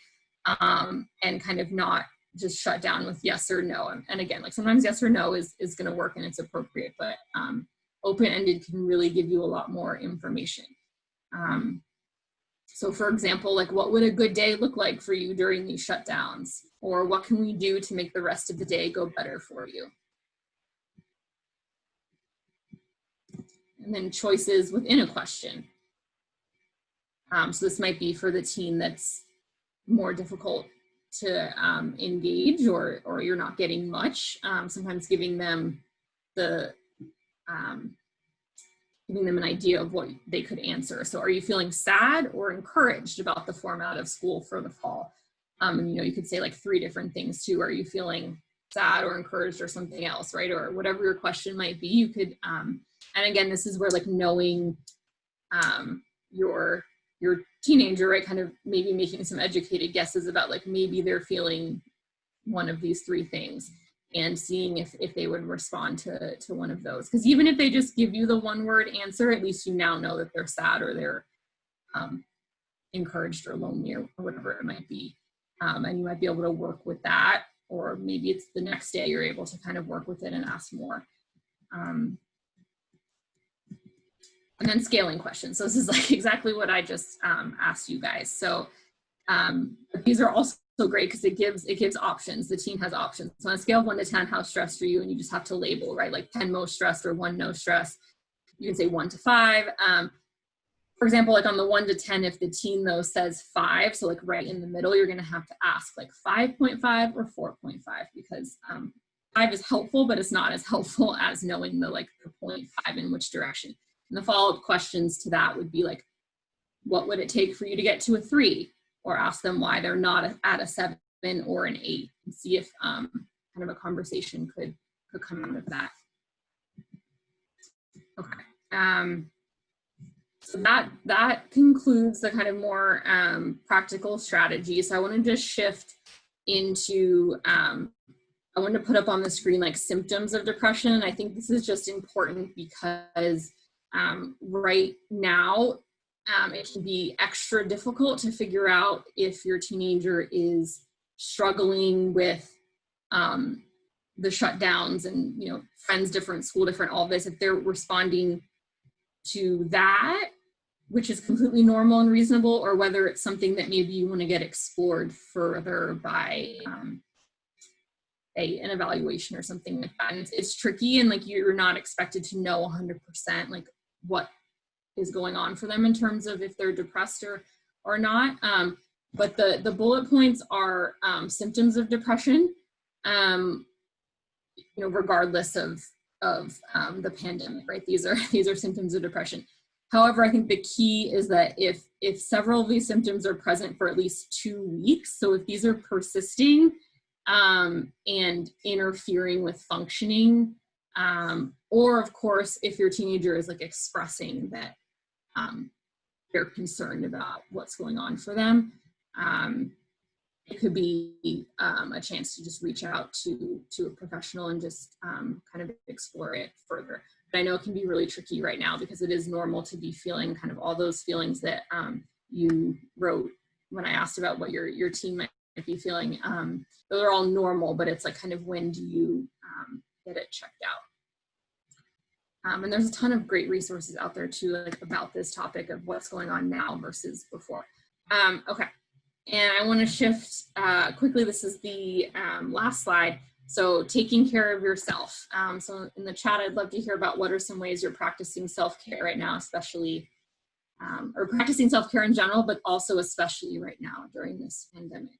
And kind of not just shut down with yes or no. And again, like sometimes yes or no is going to work and it's appropriate, but open-ended can really give you a lot more information. So for example, like what would a good day look like for you during these shutdowns? Or what can we do to make the rest of the day go better for you? And then choices within a question. So this might be for the teen that's more difficult to engage, or you're not getting much. Sometimes giving them giving them an idea of what they could answer. So are you feeling sad or encouraged about the format of school for the fall? And you could say like 3 different things too. Are you feeling sad or encouraged or something else, right? Or whatever your question might be, you could, and again, this is where like knowing your teenager, right, kind of maybe making some educated guesses about like maybe they're feeling one of these 3 things, and seeing if they would respond to one of those. Because even if they just give you the 1-word answer, at least you now know that they're sad or they're encouraged or lonely or whatever it might be. And you might be able to work with that, or maybe it's the next day you're able to kind of work with it and ask more. And then scaling questions. So this is like exactly what I just asked you guys. So these are also great because it gives options. The teen has options. So on a scale of 1 to 10, how stressed are you? And you just have to label, right? Like 10 most stressed or 1 no stress. You can say 1 to 5. For example, like on the 1 to 10, if the teen though says 5, so like right in the middle, you're going to have to ask like 5.5 or 4.5, because 5 is helpful, but it's not as helpful as knowing the 0.5 in which direction. And the follow-up questions to that would be like, what would it take for you to get to a 3? Or ask them why they're not at a 7 or an 8, and see if kind of a conversation could come out of that. Okay. So that concludes the kind of more practical strategy. So I want to just shift into, I want to put up on the screen like symptoms of depression. I think this is just important because right now, it can be extra difficult to figure out if your teenager is struggling with the shutdowns and, friends different, school different, all this, if they're responding to that, which is completely normal and reasonable, or whether it's something that maybe you want to get explored further by an evaluation or something like that. And it's tricky, and like you're not expected to know 100% like what is going on for them in terms of if they're depressed or not. But the bullet points are symptoms of depression, regardless of the pandemic, right? These are symptoms of depression. However, I think the key is that if several of these symptoms are present for at least 2 weeks, so if these are persisting and interfering with functioning, or of course, if your teenager is like expressing that they're concerned about what's going on for them, it could be a chance to just reach out to a professional and just kind of explore it further. But I know it can be really tricky right now because it is normal to be feeling kind of all those feelings that you wrote when I asked about what your teen might be feeling. Those are all normal, but it's like kind of when do you get it checked out? And there's a ton of great resources out there too, like about this topic of what's going on now versus before. Okay, and I want to shift quickly. This is the last slide. So taking care of yourself. So in the chat, I'd love to hear about what are some ways you're practicing self-care right now, especially, or practicing self-care in general, but also especially right now during this pandemic.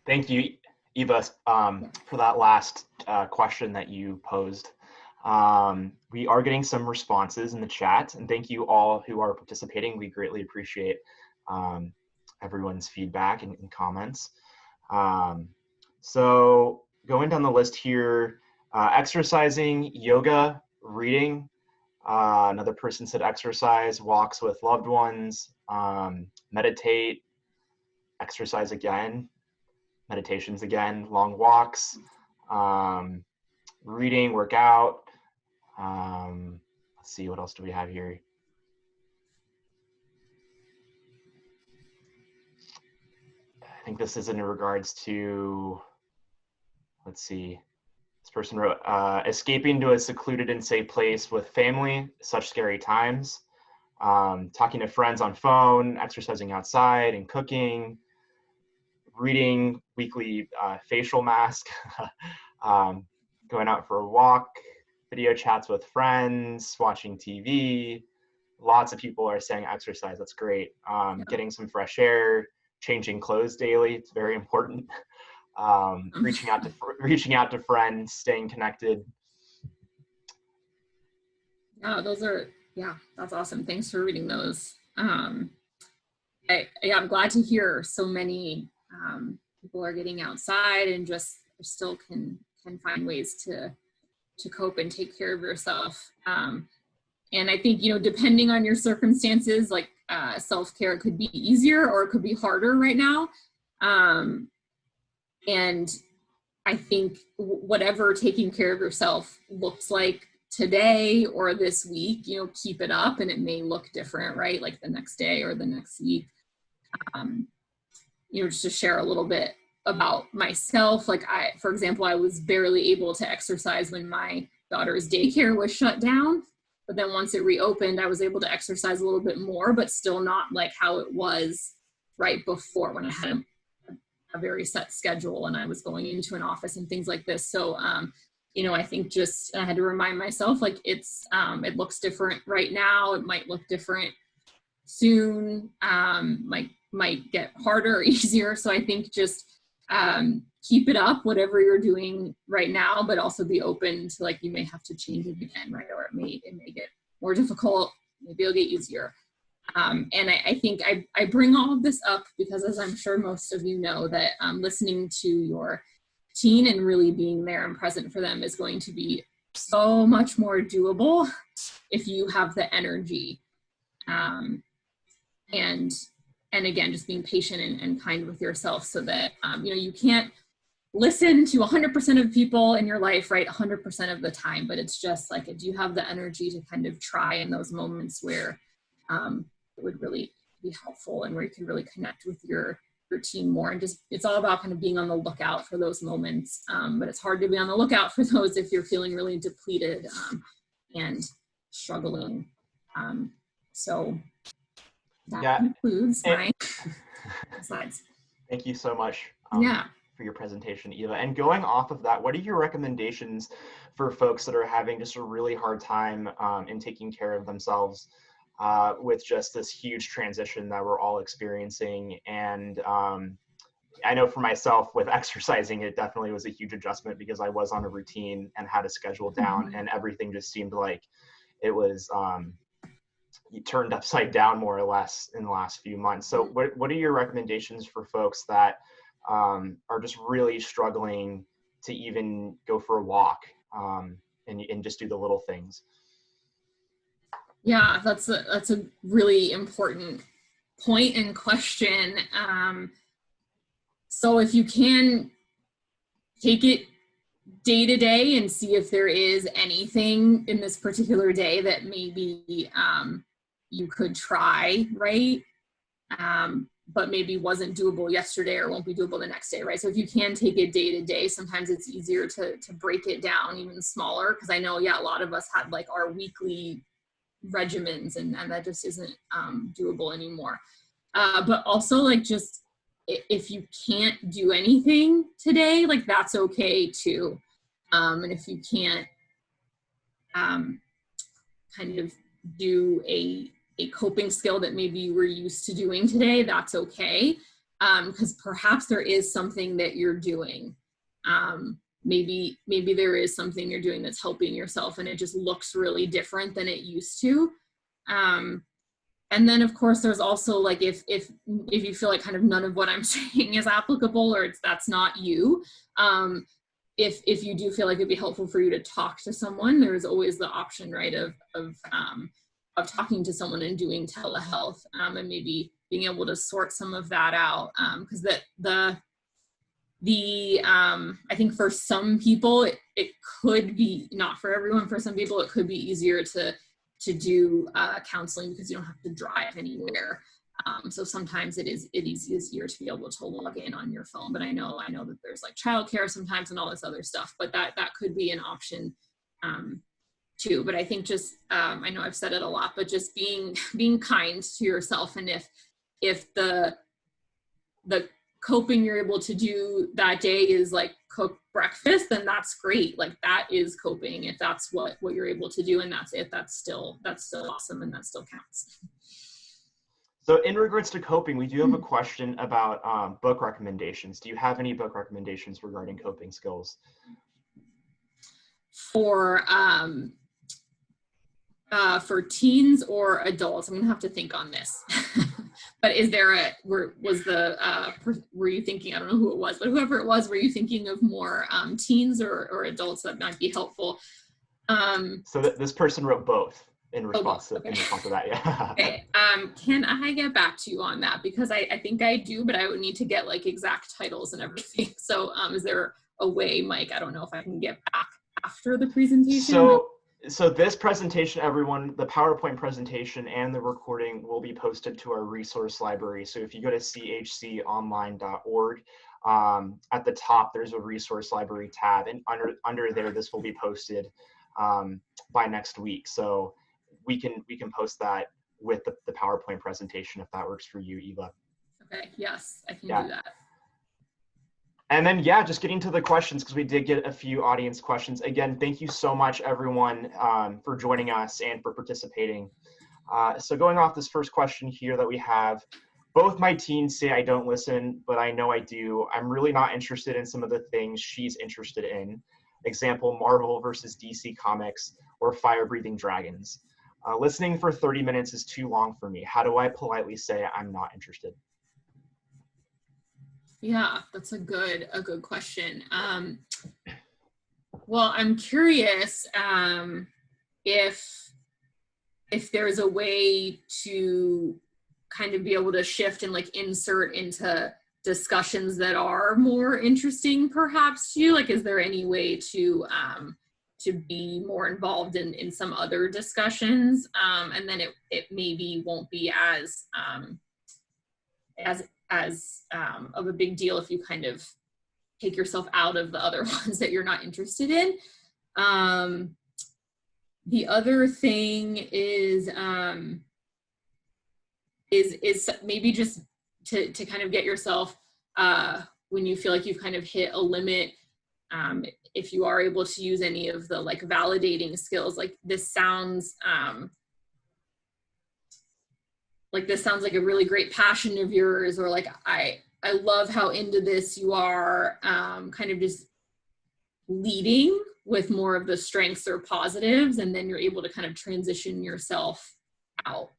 Thank you, Eva, for that last question that you posed. We are getting some responses in the chat, and thank you all who are participating. We greatly appreciate everyone's feedback and comments. So going down the list here, exercising, yoga, reading. Another person said exercise, walks with loved ones, meditate, exercise again, meditations again, long walks, reading, workout. Let's see, what else do we have here? I think this is in regards to, let's see, This person wrote, escaping to a secluded and safe place with family, such scary times. Talking to friends on phone, exercising outside and cooking, reading weekly facial mask, going out for a walk, video chats with friends, watching TV. Lots of people are saying exercise. That's great. Getting some fresh air, changing clothes daily. It's very important. Reaching out to friends, staying connected. That's awesome. Thanks for reading those. I'm glad to hear so many people are getting outside and just still can find ways to cope and take care of yourself. And I think, depending on your circumstances, like self-care could be easier or it could be harder right now. And I think whatever taking care of yourself looks like today or this week, keep it up, and it may look different, right? Like the next day or the next week. Just to share a little bit about myself. Like for example, I was barely able to exercise when my daughter's daycare was shut down. But then once it reopened, I was able to exercise a little bit more, but still not like how it was right before, when I had a very set schedule and I was going into an office and things like this. So, I think just I had to remind myself, like it looks different right now. It might look different soon, might get harder or easier. So I think just keep it up, whatever you're doing right now, but also be open to, like, you may have to change it again, right? Or it may get more difficult, maybe it'll get easier. And I think I bring all of this up because, as I'm sure most of you know, that listening to your teen and really being there and present for them is going to be so much more doable if you have the energy. And again, just being patient and kind with yourself, so that, you can't listen to 100% of people in your life, right, 100% of the time, but it's just like, do you have the energy to kind of try in those moments where it would really be helpful and where you can really connect with your teen more, and just, it's all about kind of being on the lookout for those moments. But it's hard to be on the lookout for those if you're feeling really depleted and struggling. So that concludes my slides. Thank you so much for your presentation, Eva. And going off of that, what are your recommendations for folks that are having just a really hard time in taking care of themselves with just this huge transition that we're all experiencing? And I know for myself with exercising, it definitely was a huge adjustment because I was on a routine and had a schedule down, and everything just seemed like it was turned upside down more or less in the last few months. So what are your recommendations for folks that are just really struggling to even go for a walk and just do the little things? Yeah, that's a really important point and question. So if you can take it day to day and see if there is anything in this particular day that maybe you could try, right? But maybe wasn't doable yesterday or won't be doable the next day, right? So if you can take it day to day, sometimes it's easier to break it down even smaller, because I know, a lot of us had like our weekly regimens, and that just isn't doable anymore. But also, like, just if you can't do anything today, like, that's okay too. And if you can't kind of do a coping skill that maybe you were used to doing today, that's okay. Because perhaps there is something that you're doing. Maybe there is something you're doing that's helping yourself, and it just looks really different than it used to. And then, of course, there's also, like, if you feel like kind of none of what I'm saying is applicable, or that's not you, if you do feel like it'd be helpful for you to talk to someone, there is always the option, right, of talking to someone and doing telehealth, and maybe being able to sort some of that out, because I think for some people it could be, not for everyone, for some people it could be easier to do counseling because you don't have to drive anywhere. So sometimes it is easier to be able to log in on your phone, but I know that there's like childcare sometimes and all this other stuff, but that could be an option too. But I think just, I know I've said it a lot, but just being kind to yourself. And if the coping you're able to do that day is like cook breakfast, then that's great. Like that is coping. If that's what you're able to do and that's it, that's still awesome and that still counts. So in regards to coping, we do have a question about book recommendations. Do you have any book recommendations regarding coping skills? For teens or adults? I'm gonna have to think on this. But is there were you thinking, I don't know who it was, but whoever it was, were you thinking of more teens or adults that might be helpful? So this person wrote both in response to that, yeah. Okay. Can I get back to you on that? Because I think I do, but I would need to get like exact titles and everything. So is there a way, Mike, I don't know if I can get back after the presentation? So this presentation, everyone, the PowerPoint presentation and the recording will be posted to our resource library. So if you go to chconline.org, at the top, there's a resource library tab, and under there, this will be posted by next week. So we can post that with the PowerPoint presentation if that works for you, Eva. Okay, yes, I can do that. And then, just getting to the questions, because we did get a few audience questions. Again, thank you so much, everyone, for joining us and for participating. So going off this first question here that we have, both my teens say I don't listen, but I know I do. I'm really not interested in some of the things she's interested in. Example, Marvel versus DC Comics or fire-breathing dragons. Listening for 30 minutes is too long for me. How do I politely say I'm not interested? Yeah, that's a good question. Well, I'm curious if there's a way to kind of be able to shift and like insert into discussions that are more interesting perhaps to you. Like, is there any way to be more involved in some other discussions? And then it maybe won't be as of a big deal if you kind of take yourself out of the other ones that you're not interested in. The other thing is maybe just to kind of get yourself, when you feel like you've kind of hit a limit, if you are able to use any of the like validating skills, like this sounds like a really great passion of yours, or like I love how into this you are, kind of just leading with more of the strengths or positives, and then you're able to kind of transition yourself out,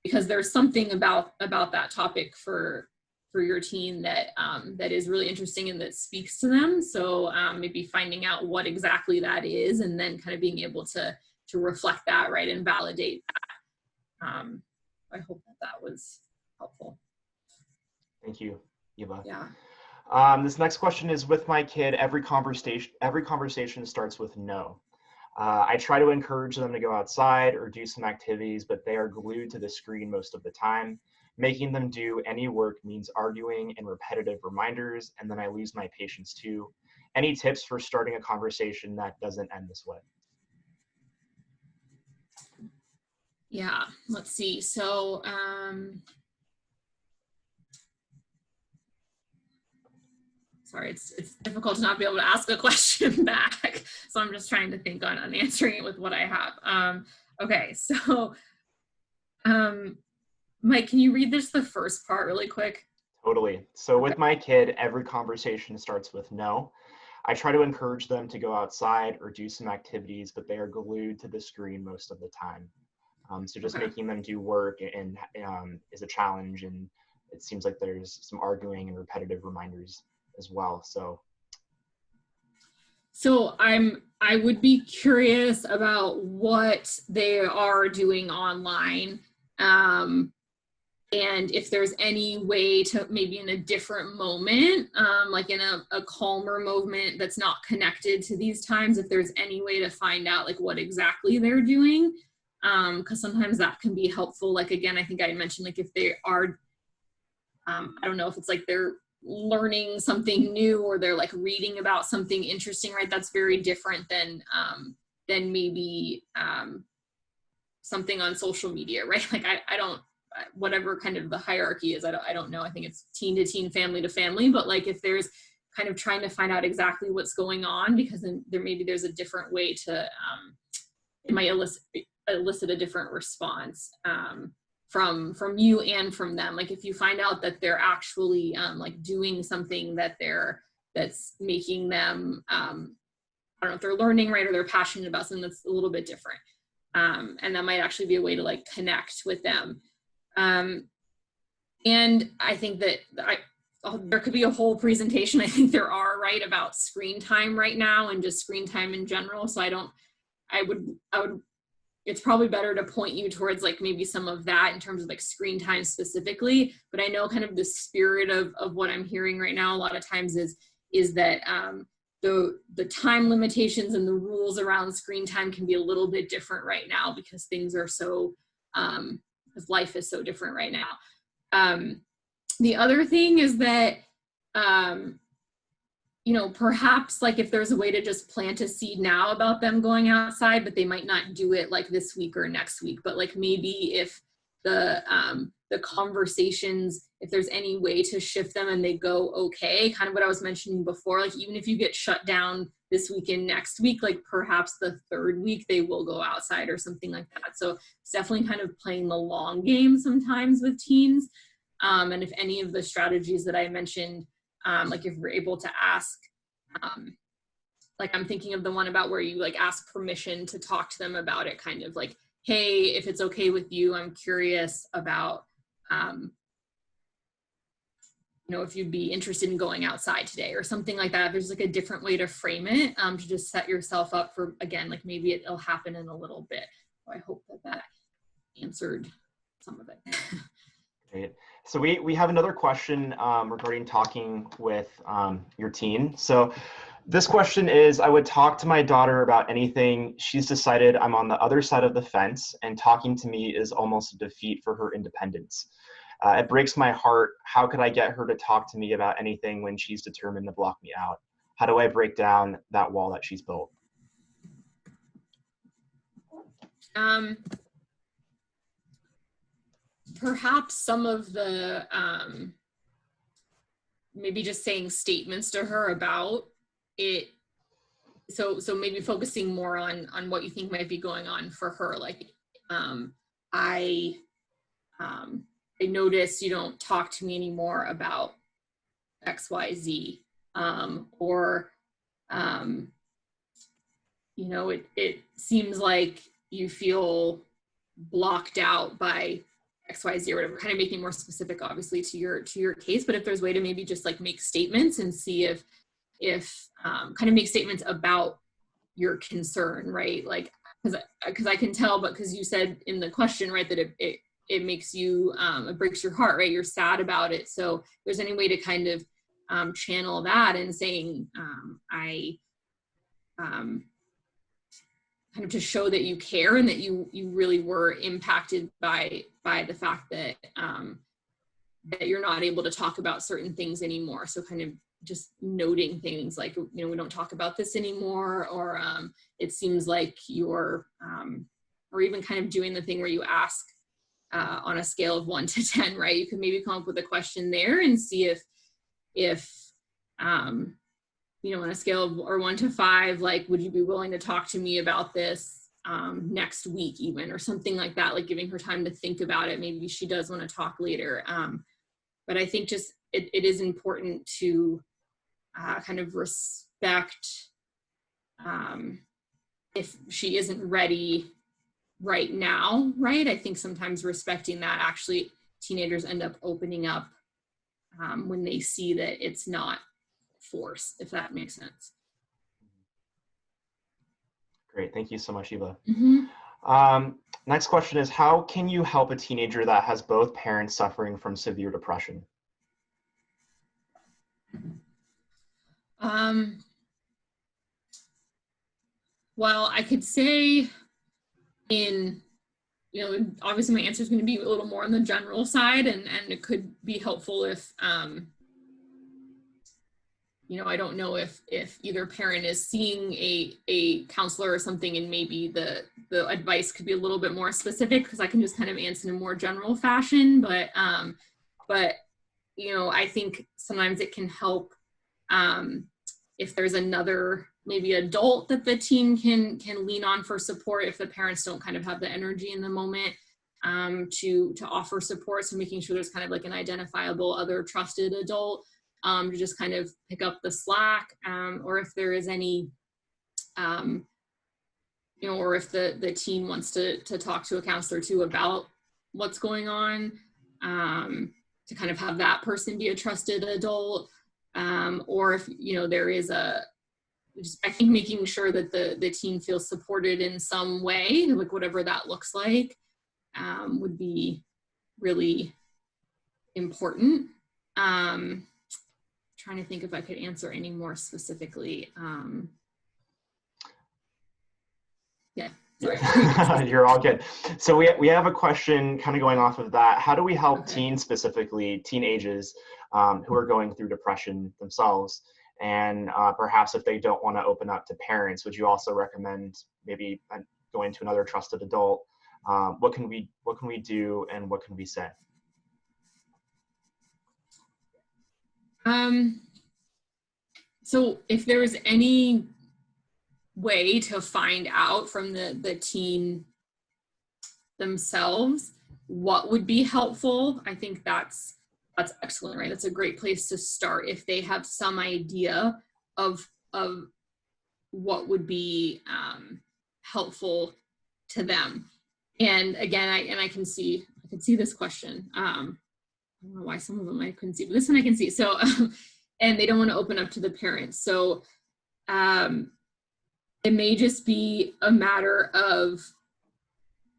because there's something about that topic for your teen that is really interesting and that speaks to them. So maybe finding out what exactly that is, and then kind of being able to reflect that, right, and validate that. I hope that was helpful. Thank you, Eva. Yeah. This next question is, with my kid, every conversation starts with no. I try to encourage them to go outside or do some activities, but they are glued to the screen most of the time. Making them do any work means arguing and repetitive reminders, and then I lose my patience too. Any tips for starting a conversation that doesn't end this way? Yeah, let's see. So, sorry, it's difficult to not be able to ask a question back. So I'm just trying to think on answering it with what I have. Okay, so, Mike, can you read the first part really quick? Totally. So with my kid, every conversation starts with no. I try to encourage them to go outside or do some activities, but they are glued to the screen most of the time. So just making them do work and is a challenge, and it seems like there's some arguing and repetitive reminders as well. So I would be curious about what they are doing online, and if there's any way to maybe in a different moment, like in a calmer moment that's not connected to these times, if there's any way to find out like what exactly they're doing. because sometimes that can be helpful. Like, again, I think I mentioned, like, if they are, I don't know if it's like they're learning something new or they're like reading about something interesting, right? That's very different than maybe something on social media, right? Like, I don't, whatever kind of the hierarchy is, I don't know. I think it's teen to teen, family to family, but like if there's kind of trying to find out exactly what's going on, because then there's a different way to, it might elicit a different response from you and from them. Like if you find out that they're actually like doing something that's making them, I don't know if they're learning, right, or they're passionate about something, that's a little bit different. And that might actually be a way to like connect with them. And I think that there could be a whole presentation, I think there are, right, about screen time right now and just screen time in general. So I would, it's probably better to point you towards like maybe some of that in terms of like screen time specifically. But I know kind of the spirit of what I'm hearing right now a lot of times is that the time limitations and the rules around screen time can be a little bit different right now because things are so, because life is so different right now. The other thing is that, you know, perhaps like if there's a way to just plant a seed now about them going outside, but they might not do it like this week or next week, but like maybe if the conversations, if there's any way to shift them and they go okay, kind of what I was mentioning before, like even if you get shut down this week and next week, like perhaps the third week they will go outside or something like that. So it's definitely kind of playing the long game sometimes with teens. And if any of the strategies that I mentioned, like if we're able to ask, like I'm thinking of the one about where you like ask permission to talk to them about it, kind of like, hey, if it's okay with you, I'm curious about, you know, if you'd be interested in going outside today or something like that. There's like a different way to frame it, to just set yourself up for, again, like maybe it'll happen in a little bit. So I hope that answered some of it. Great. So we have another question regarding talking with your teen. So this question is, I would talk to my daughter about anything. She's decided I'm on the other side of the fence, and talking to me is almost a defeat for her independence. It breaks my heart. How could I get her to talk to me about anything when she's determined to block me out? How do I break down that wall that she's built? Perhaps some of the, maybe just saying statements to her about it. So maybe focusing more on what you think might be going on for her. Like, I notice you don't talk to me anymore about XYZ, or, you know, it seems like you feel blocked out by XYZ or whatever, kind of making more specific, obviously, to your case. But if there's a way to maybe just like make statements and see if kind of make statements about your concern, right? Like, because I can tell, but because you said in the question, right, that it makes you, it breaks your heart, right? You're sad about it. So if there's any way to kind of channel that and saying, kind of to show that you care and that you really were impacted by the fact that that you're not able to talk about certain things anymore. So kind of just noting things like, you know, we don't talk about this anymore, or it seems like you're, or even kind of doing the thing where you ask on a scale of 1 to 10, right? You could maybe come up with a question there and see if you know, on a scale of 1 to 5, like, would you be willing to talk to me about this next week even, or something like that, like giving her time to think about it. Maybe she does want to talk later. But I think just it is important to kind of respect if she isn't ready right now, right? I think sometimes respecting that, actually teenagers end up opening up when they see that it's not force, if that makes sense. Great, thank you so much, Eva. Mm-hmm. Next question is, how can you help a teenager that has both parents suffering from severe depression? Well, I could say in you know, obviously my answer is going to be a little more on the general side, and it could be helpful if, you know, I don't know if either parent is seeing a counselor or something, and maybe the advice could be a little bit more specific, because I can just kind of answer in a more general fashion. But you know, I think sometimes it can help if there's another maybe adult that the teen can lean on for support if the parents don't kind of have the energy in the moment to offer support. So making sure there's kind of like an identifiable other trusted adult to just kind of pick up the slack, or if there is any, you know, or if the teen wants to talk to a counselor too about what's going on, to kind of have that person be a trusted adult, or if, you know, there is I think making sure that the teen feels supported in some way, like whatever that looks like, would be really important. Trying to think if I could answer any more specifically. Yeah, sorry. You're all good. So we have a question kind of going off of that. How do we help teens, specifically teenagers, who are going through depression themselves? And perhaps if they don't want to open up to parents, would you also recommend maybe going to another trusted adult? What can we do, and what can we say? So if there is any way to find out from the teen themselves what would be helpful, I think that's excellent, right? That's a great place to start if they have some idea of what would be helpful to them. And again, I can see this question. I don't know why some of them I couldn't see, but this one I can see. So, and they don't want to open up to the parents. So it may just be a matter of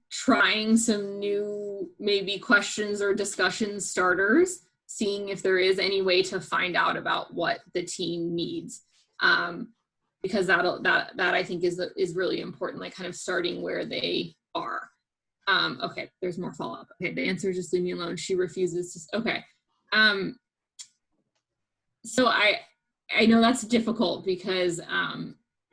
trying some new maybe questions or discussion starters, seeing if there is any way to find out about what the teen needs. Because that I think is really important, like kind of starting where they are. Okay, there's more follow-up. Okay, the answer is just leave me alone. She refuses to, okay. So I know that's difficult because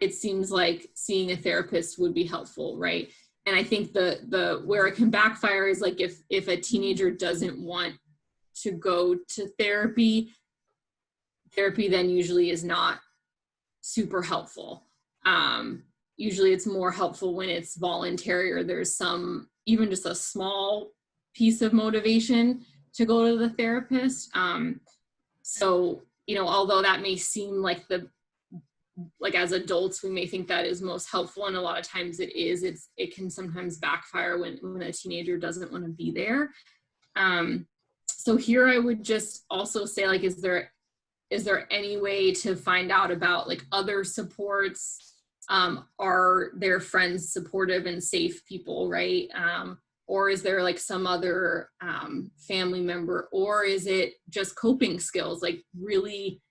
it seems like seeing a therapist would be helpful, right? And I think the where it can backfire is like if a teenager doesn't want to go to therapy then usually is not super helpful. Usually it's more helpful when it's voluntary, or there's some, even just a small piece of motivation to go to the therapist. So, you know, although that may seem like as adults, we may think that is most helpful, and a lot of times it is, it can sometimes backfire when a teenager doesn't want to be there. So here I would just also say, like, is there any way to find out about like other supports? Are their friends supportive and safe people, right? Or is there like some other family member, or is it just coping skills, like really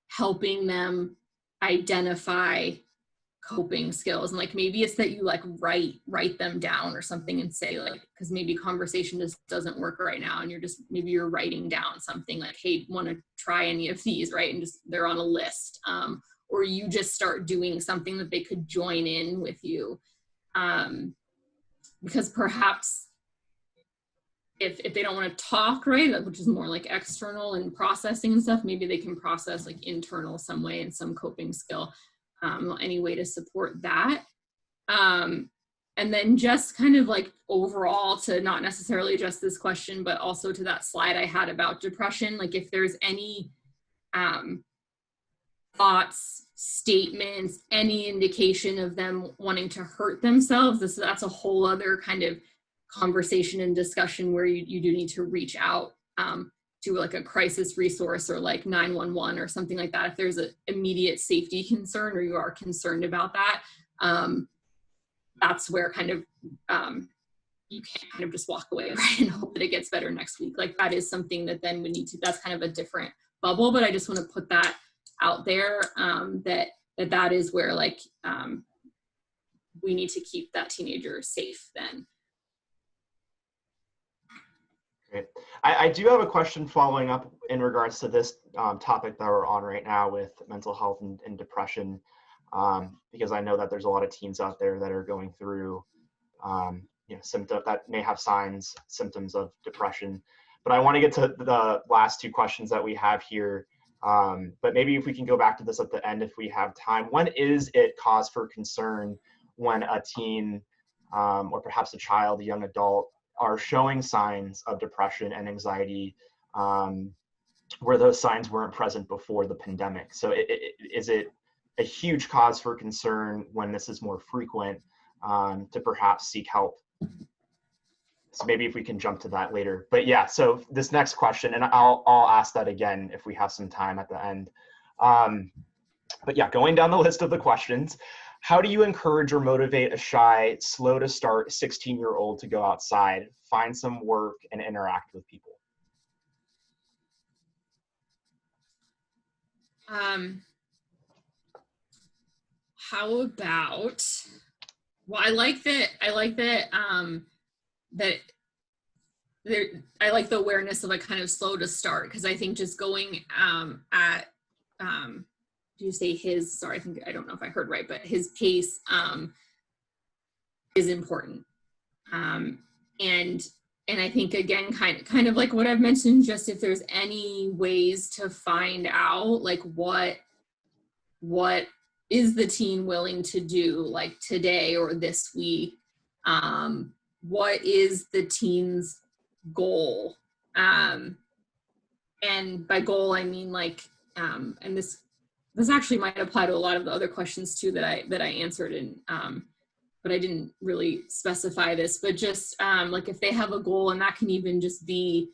helping them identify coping skills? And like maybe it's that you like write them down or something and say, like, because maybe conversation just doesn't work right now, and maybe you're writing down something like, hey, want to try any of these, right? And just they're on a list. Or you just start doing something that they could join in with you. Because perhaps if they don't want to talk, right, which is more like external and processing and stuff, maybe they can process like internal some way and some coping skill, any way to support that. And then just kind of like overall, to not necessarily just this question, but also to that slide I had about depression, like if there's any thoughts, statements, any indication of them wanting to hurt themselves, that's a whole other kind of conversation and discussion where you do need to reach out to like a crisis resource or like 911 or something like that if there's an immediate safety concern or you are concerned about that. That's where kind of you can't kind of just walk away, right, and hope that it gets better next week. Like that is something that then we need to, that's kind of a different bubble, but I just want to put that out there, that is where like we need to keep that teenager safe then. Great. I do have a question following up in regards to this topic that we're on right now with mental health and depression, because I know that there's a lot of teens out there that are going through symptoms that may have symptoms of depression. But I want to get to the last two questions that we have here. But maybe if we can go back to this at the end if we have time. When is it cause for concern when a teen or perhaps a child, a young adult, are showing signs of depression and anxiety where those signs weren't present before the pandemic? So is it a huge cause for concern when this is more frequent to perhaps seek help? So maybe if we can jump to that later. But yeah, so this next question, and I'll ask that again if we have some time at the end. But yeah, going down the list of the questions, how do you encourage or motivate a shy, slow to start 16-year-old to go outside, find some work, and interact with people? How about, well, I like that I like the awareness of a kind of slow to start, because I think just going do you say his, sorry, I don't know if I heard right, but his pace is important. And I think, again, kind of like what I've mentioned, just if there's any ways to find out, like what is the teen willing to do, like today or this week? What is the teen's goal? And by goal, I mean like, and this actually might apply to a lot of the other questions too that I answered, and but I didn't really specify this, but just like if they have a goal, and that can even just be,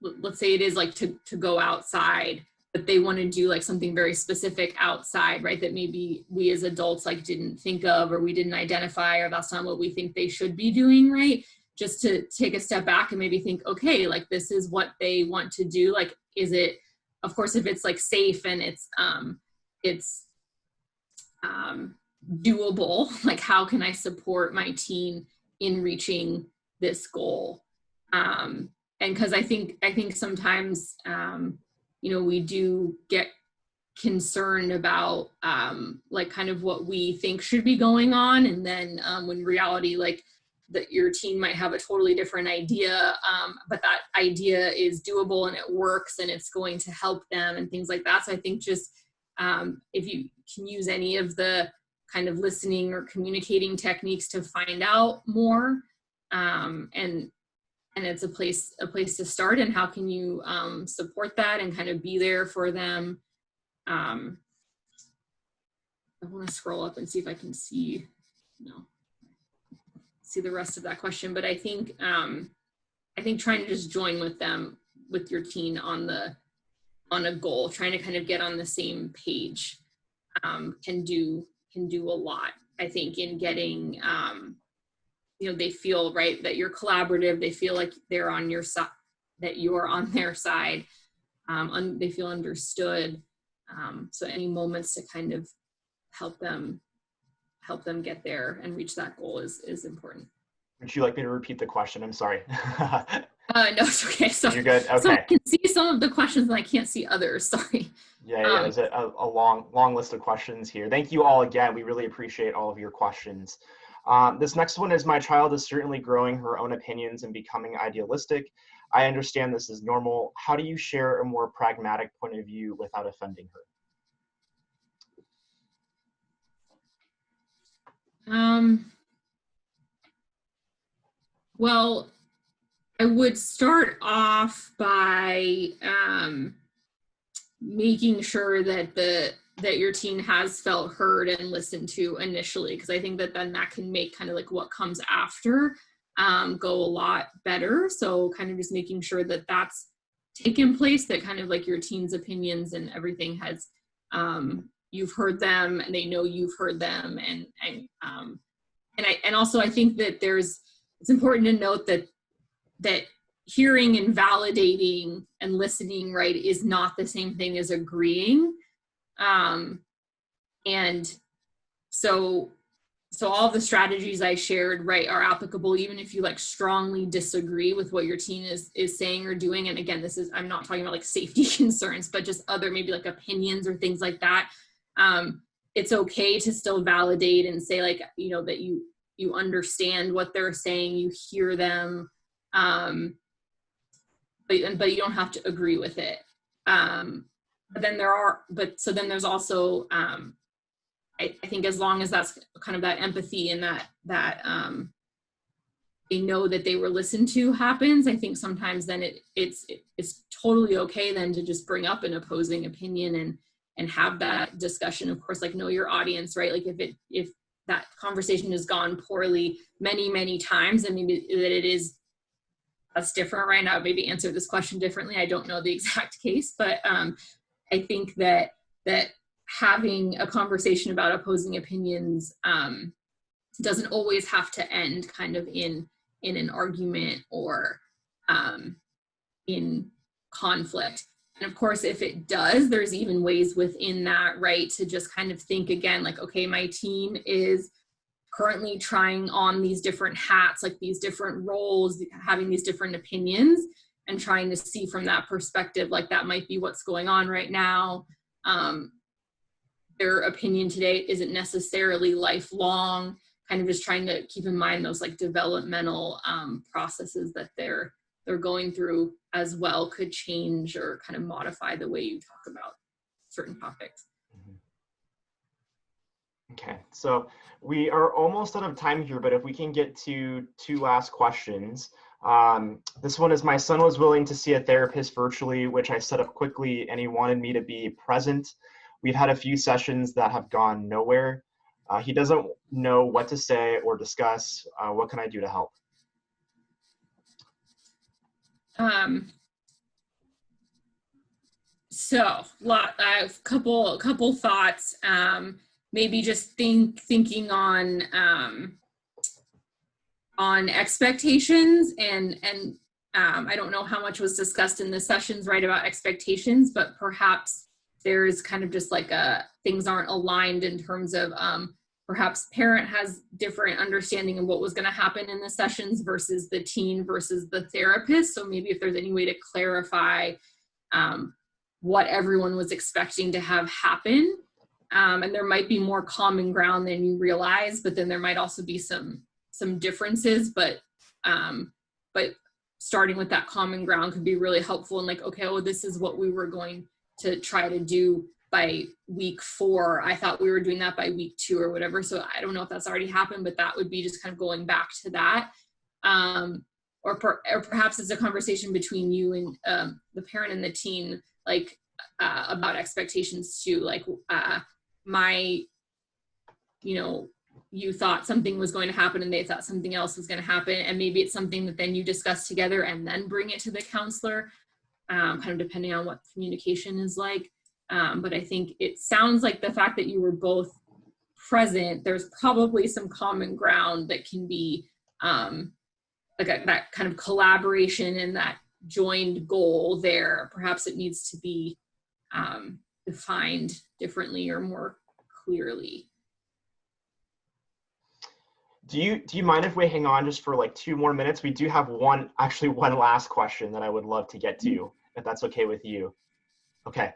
let's say it is like to go outside, but they want to do like something very specific outside, right? That maybe we as adults like didn't think of, or we didn't identify, or that's not what we think they should be doing, right? Just to take a step back and maybe think, okay, like this is what they want to do. Like, is it, of course, if it's like safe and it's doable, like how can I support my teen in reaching this goal? And because I think sometimes, we do get concerned about like kind of what we think should be going on. And then when reality, like that your teen might have a totally different idea, but that idea is doable and it works and it's going to help them and things like that. So I think just if you can use any of the kind of listening or communicating techniques to find out more, and it's a place to start, and how can you support that and kind of be there for them. I want to scroll up and see if I can see the rest of that question, but I think trying to just join with them, with your teen on a goal, trying to kind of get on the same page can do a lot, I think, in getting they feel, right, that you're collaborative, they feel like they're on your side, that you're on their side, they feel understood. So any moments to kind of help them get there and reach that goal is important. Would you like me to repeat the question? I'm sorry. No, it's okay. So you're good. Okay. So I can see some of the questions, and I can't see others. Sorry. Yeah. There's a long list of questions here. Thank you all again. We really appreciate all of your questions. This next one is, my child is certainly growing her own opinions and becoming idealistic. I understand this is normal. How do you share a more pragmatic point of view without offending her? Well, I would start off by making sure that your teen has felt heard and listened to initially, because I think that then that can make kind of like what comes after go a lot better. So kind of just making sure that that's taken place, that kind of like your teen's opinions and everything has, you've heard them and they know you've heard them. And also I think that it's important to note that hearing and validating and listening, right, is not the same thing as agreeing. And so so all the strategies I shared, right, are applicable even if you like strongly disagree with what your teen is saying or doing. And again, I'm not talking about like safety concerns, but just other maybe like opinions or things like that. It's okay to still validate and say like, you know, that you understand what they're saying, you hear them, but you don't have to agree with it. But then there's also, I think as long as that's kind of that empathy and that they know that they were listened to happens, I think sometimes then it's totally okay then to just bring up an opposing opinion and have that discussion. Of course, like know your audience, right? Like if that conversation has gone poorly many times, and maybe that that's different right now. Maybe answer this question differently. I don't know the exact case, but I think that having a conversation about opposing opinions doesn't always have to end kind of in an argument or in conflict. And of course, if it does, there's even ways within that, right, to just kind of think again, like, okay, my teen is currently trying on these different hats, like these different roles, having these different opinions, and trying to see from that perspective, like that might be what's going on right now. Their opinion today isn't necessarily lifelong, kind of just trying to keep in mind those like developmental processes that they're going through as well could change or kind of modify the way you talk about certain topics. Okay, so we are almost out of time here, but if we can get to 2 last questions. This one is, my son was willing to see a therapist virtually, which I set up quickly, and he wanted me to be present. We've had a few sessions that have gone nowhere. He doesn't know what to say or discuss. What can I do to help? So a couple thoughts. Maybe just thinking on expectations and I don't know how much was discussed in the sessions, right, about expectations, but perhaps there's kind of just like things aren't aligned in terms of perhaps parent has different understanding of what was going to happen in the sessions versus the teen versus the therapist. So maybe if there's any way to clarify what everyone was expecting to have happen. And there might be more common ground than you realize, but then there might also be some differences, but starting with that common ground could be really helpful. And like, okay, well, this is what we were going to try to do by week 4. I thought we were doing that by week 2 or whatever. So I don't know if that's already happened, but that would be just kind of going back to that. Or perhaps it's a conversation between you and the parent and the teen, like about expectations too. Like you thought something was going to happen and they thought something else was going to happen. And maybe it's something that then you discuss together and then bring it to the counselor, kind of depending on what communication is like. But I think it sounds like the fact that you were both present, there's probably some common ground that can be that kind of collaboration and that joined goal there. Perhaps it needs to be defined differently or more clearly. Do you mind if we hang on just for like 2 more minutes? We do have one last question that I would love to get to, if that's okay with you. Okay.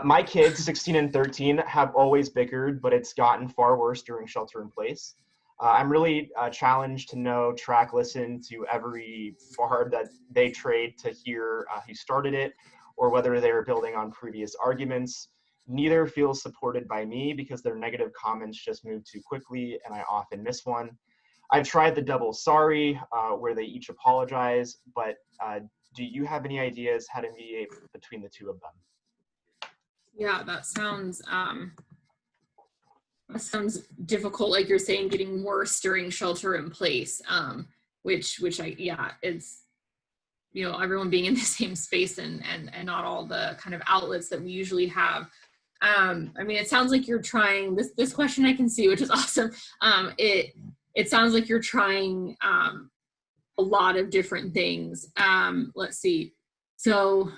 My kids, 16 and 13, have always bickered, but it's gotten far worse during shelter in place. I'm really challenged to know, track, listen to every barb that they trade to hear who started it, or whether they're building on previous arguments. Neither feels supported by me because their negative comments just move too quickly and I often miss one. I've tried the double sorry, where they each apologize, but do you have any ideas how to mediate between the 2 of them? Yeah, that sounds difficult, like you're saying, getting worse during shelter in place, which it's, everyone being in the same space and not all the kind of outlets that we usually have. I mean, it sounds like you're trying this question I can see, which is awesome. It sounds like you're trying a lot of different things. Let's see. So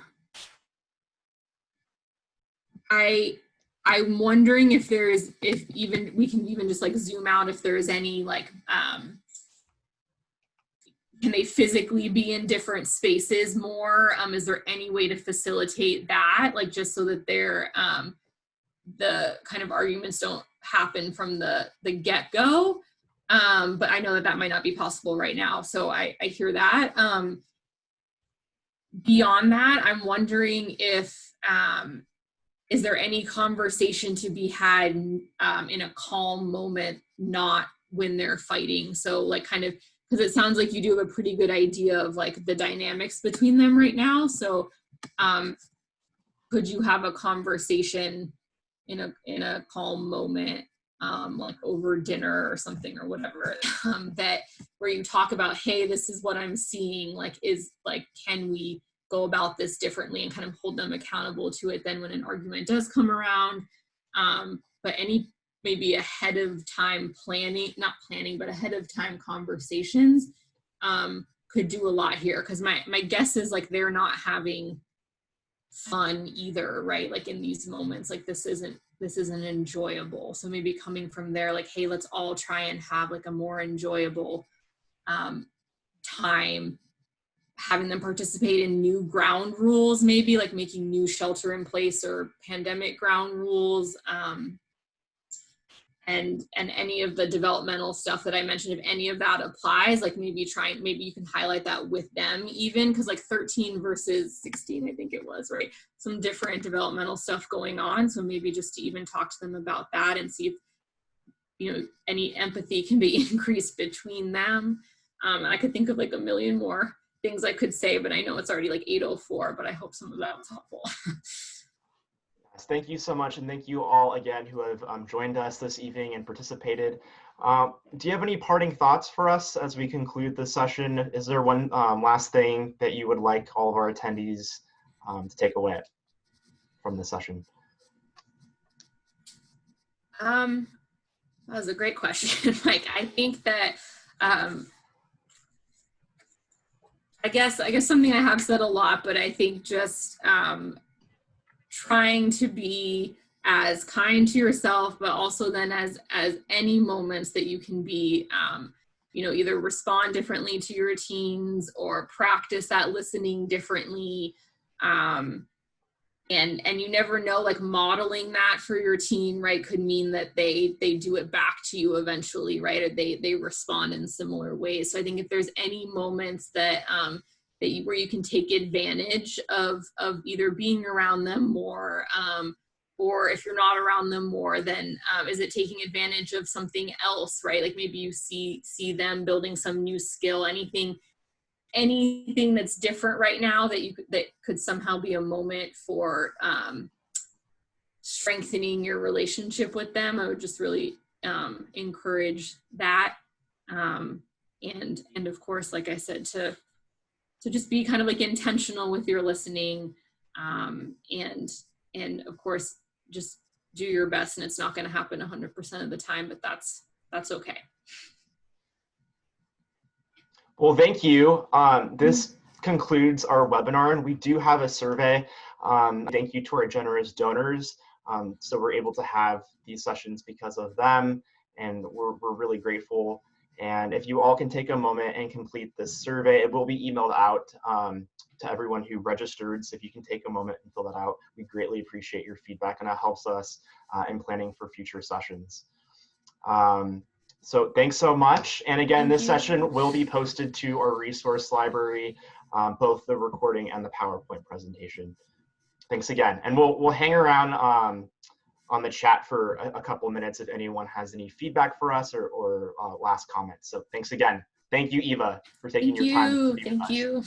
I'm wondering if we can even just like zoom out, if there's any like, can they physically be in different spaces more? Is there any way to facilitate that? Like just so that the kind of arguments don't happen from the get-go. But I know that might not be possible right now. So I hear that. Beyond that, I'm wondering if, is there any conversation to be had in a calm moment, not when they're fighting? So like kind of, because it sounds like you do have a pretty good idea of like the dynamics between them right now. So could you have a conversation in a calm moment, like over dinner or something or whatever, that where you talk about, hey, this is what I'm seeing, like, can we go about this differently, and kind of hold them accountable to it then when an argument does come around. But any maybe ahead of time not planning, but ahead of time conversations could do a lot here. Because my guess is like they're not having fun either, right? Like in these moments, like this isn't enjoyable. So maybe coming from there, like, hey, let's all try and have like a more enjoyable time, having them participate in new ground rules, maybe like making new shelter in place or pandemic ground rules, and any of the developmental stuff that I mentioned, if any of that applies, like maybe you can highlight that with them even, because like 13 versus 16, I think it was, right? Some different developmental stuff going on. So maybe just to even talk to them about that and see if, any empathy can be increased between them. I could think of like a million more things I could say, but I know it's already like 8:04, but I hope some of that was helpful. Thank you so much, and thank you all again who have joined us this evening and participated. Do you have any parting thoughts for us as we conclude this session? Is there one last thing that you would like all of our attendees to take away from the session? That was a great question. Like, I think that I guess something I have said a lot, but I think just trying to be as kind to yourself, but also then as any moments that you can be, either respond differently to your routines or practice that listening differently. And you never know, like modeling that for your teen, right, could mean that they do it back to you eventually, right? Or they respond in similar ways. So I think if there's any moments that where you can take advantage of either being around them more, or if you're not around them more, then is it taking advantage of something else, right? Like maybe you see them building some new skill, anything that's different right now that could somehow be a moment for strengthening your relationship with them. I would just really encourage that, and of course, like I said, to just be kind of like intentional with your listening, and of course just do your best, and it's not going to happen 100% of the time, but that's okay. Well, thank you. This concludes our webinar, and we do have a survey. Thank you to our generous donors. So we're able to have these sessions because of them, and we're really grateful. And if you all can take a moment and complete this survey, it will be emailed out to everyone who registered. So if you can take a moment and fill that out, we greatly appreciate your feedback, and that helps us in planning for future sessions. So thanks so much. And again, this session will be posted to our resource library, both the recording and the PowerPoint presentation. Thanks again. And we'll hang around on the chat for a couple of minutes if anyone has any feedback for us or last comments. So thanks again. Thank you, Eva, for taking your time. Thank you.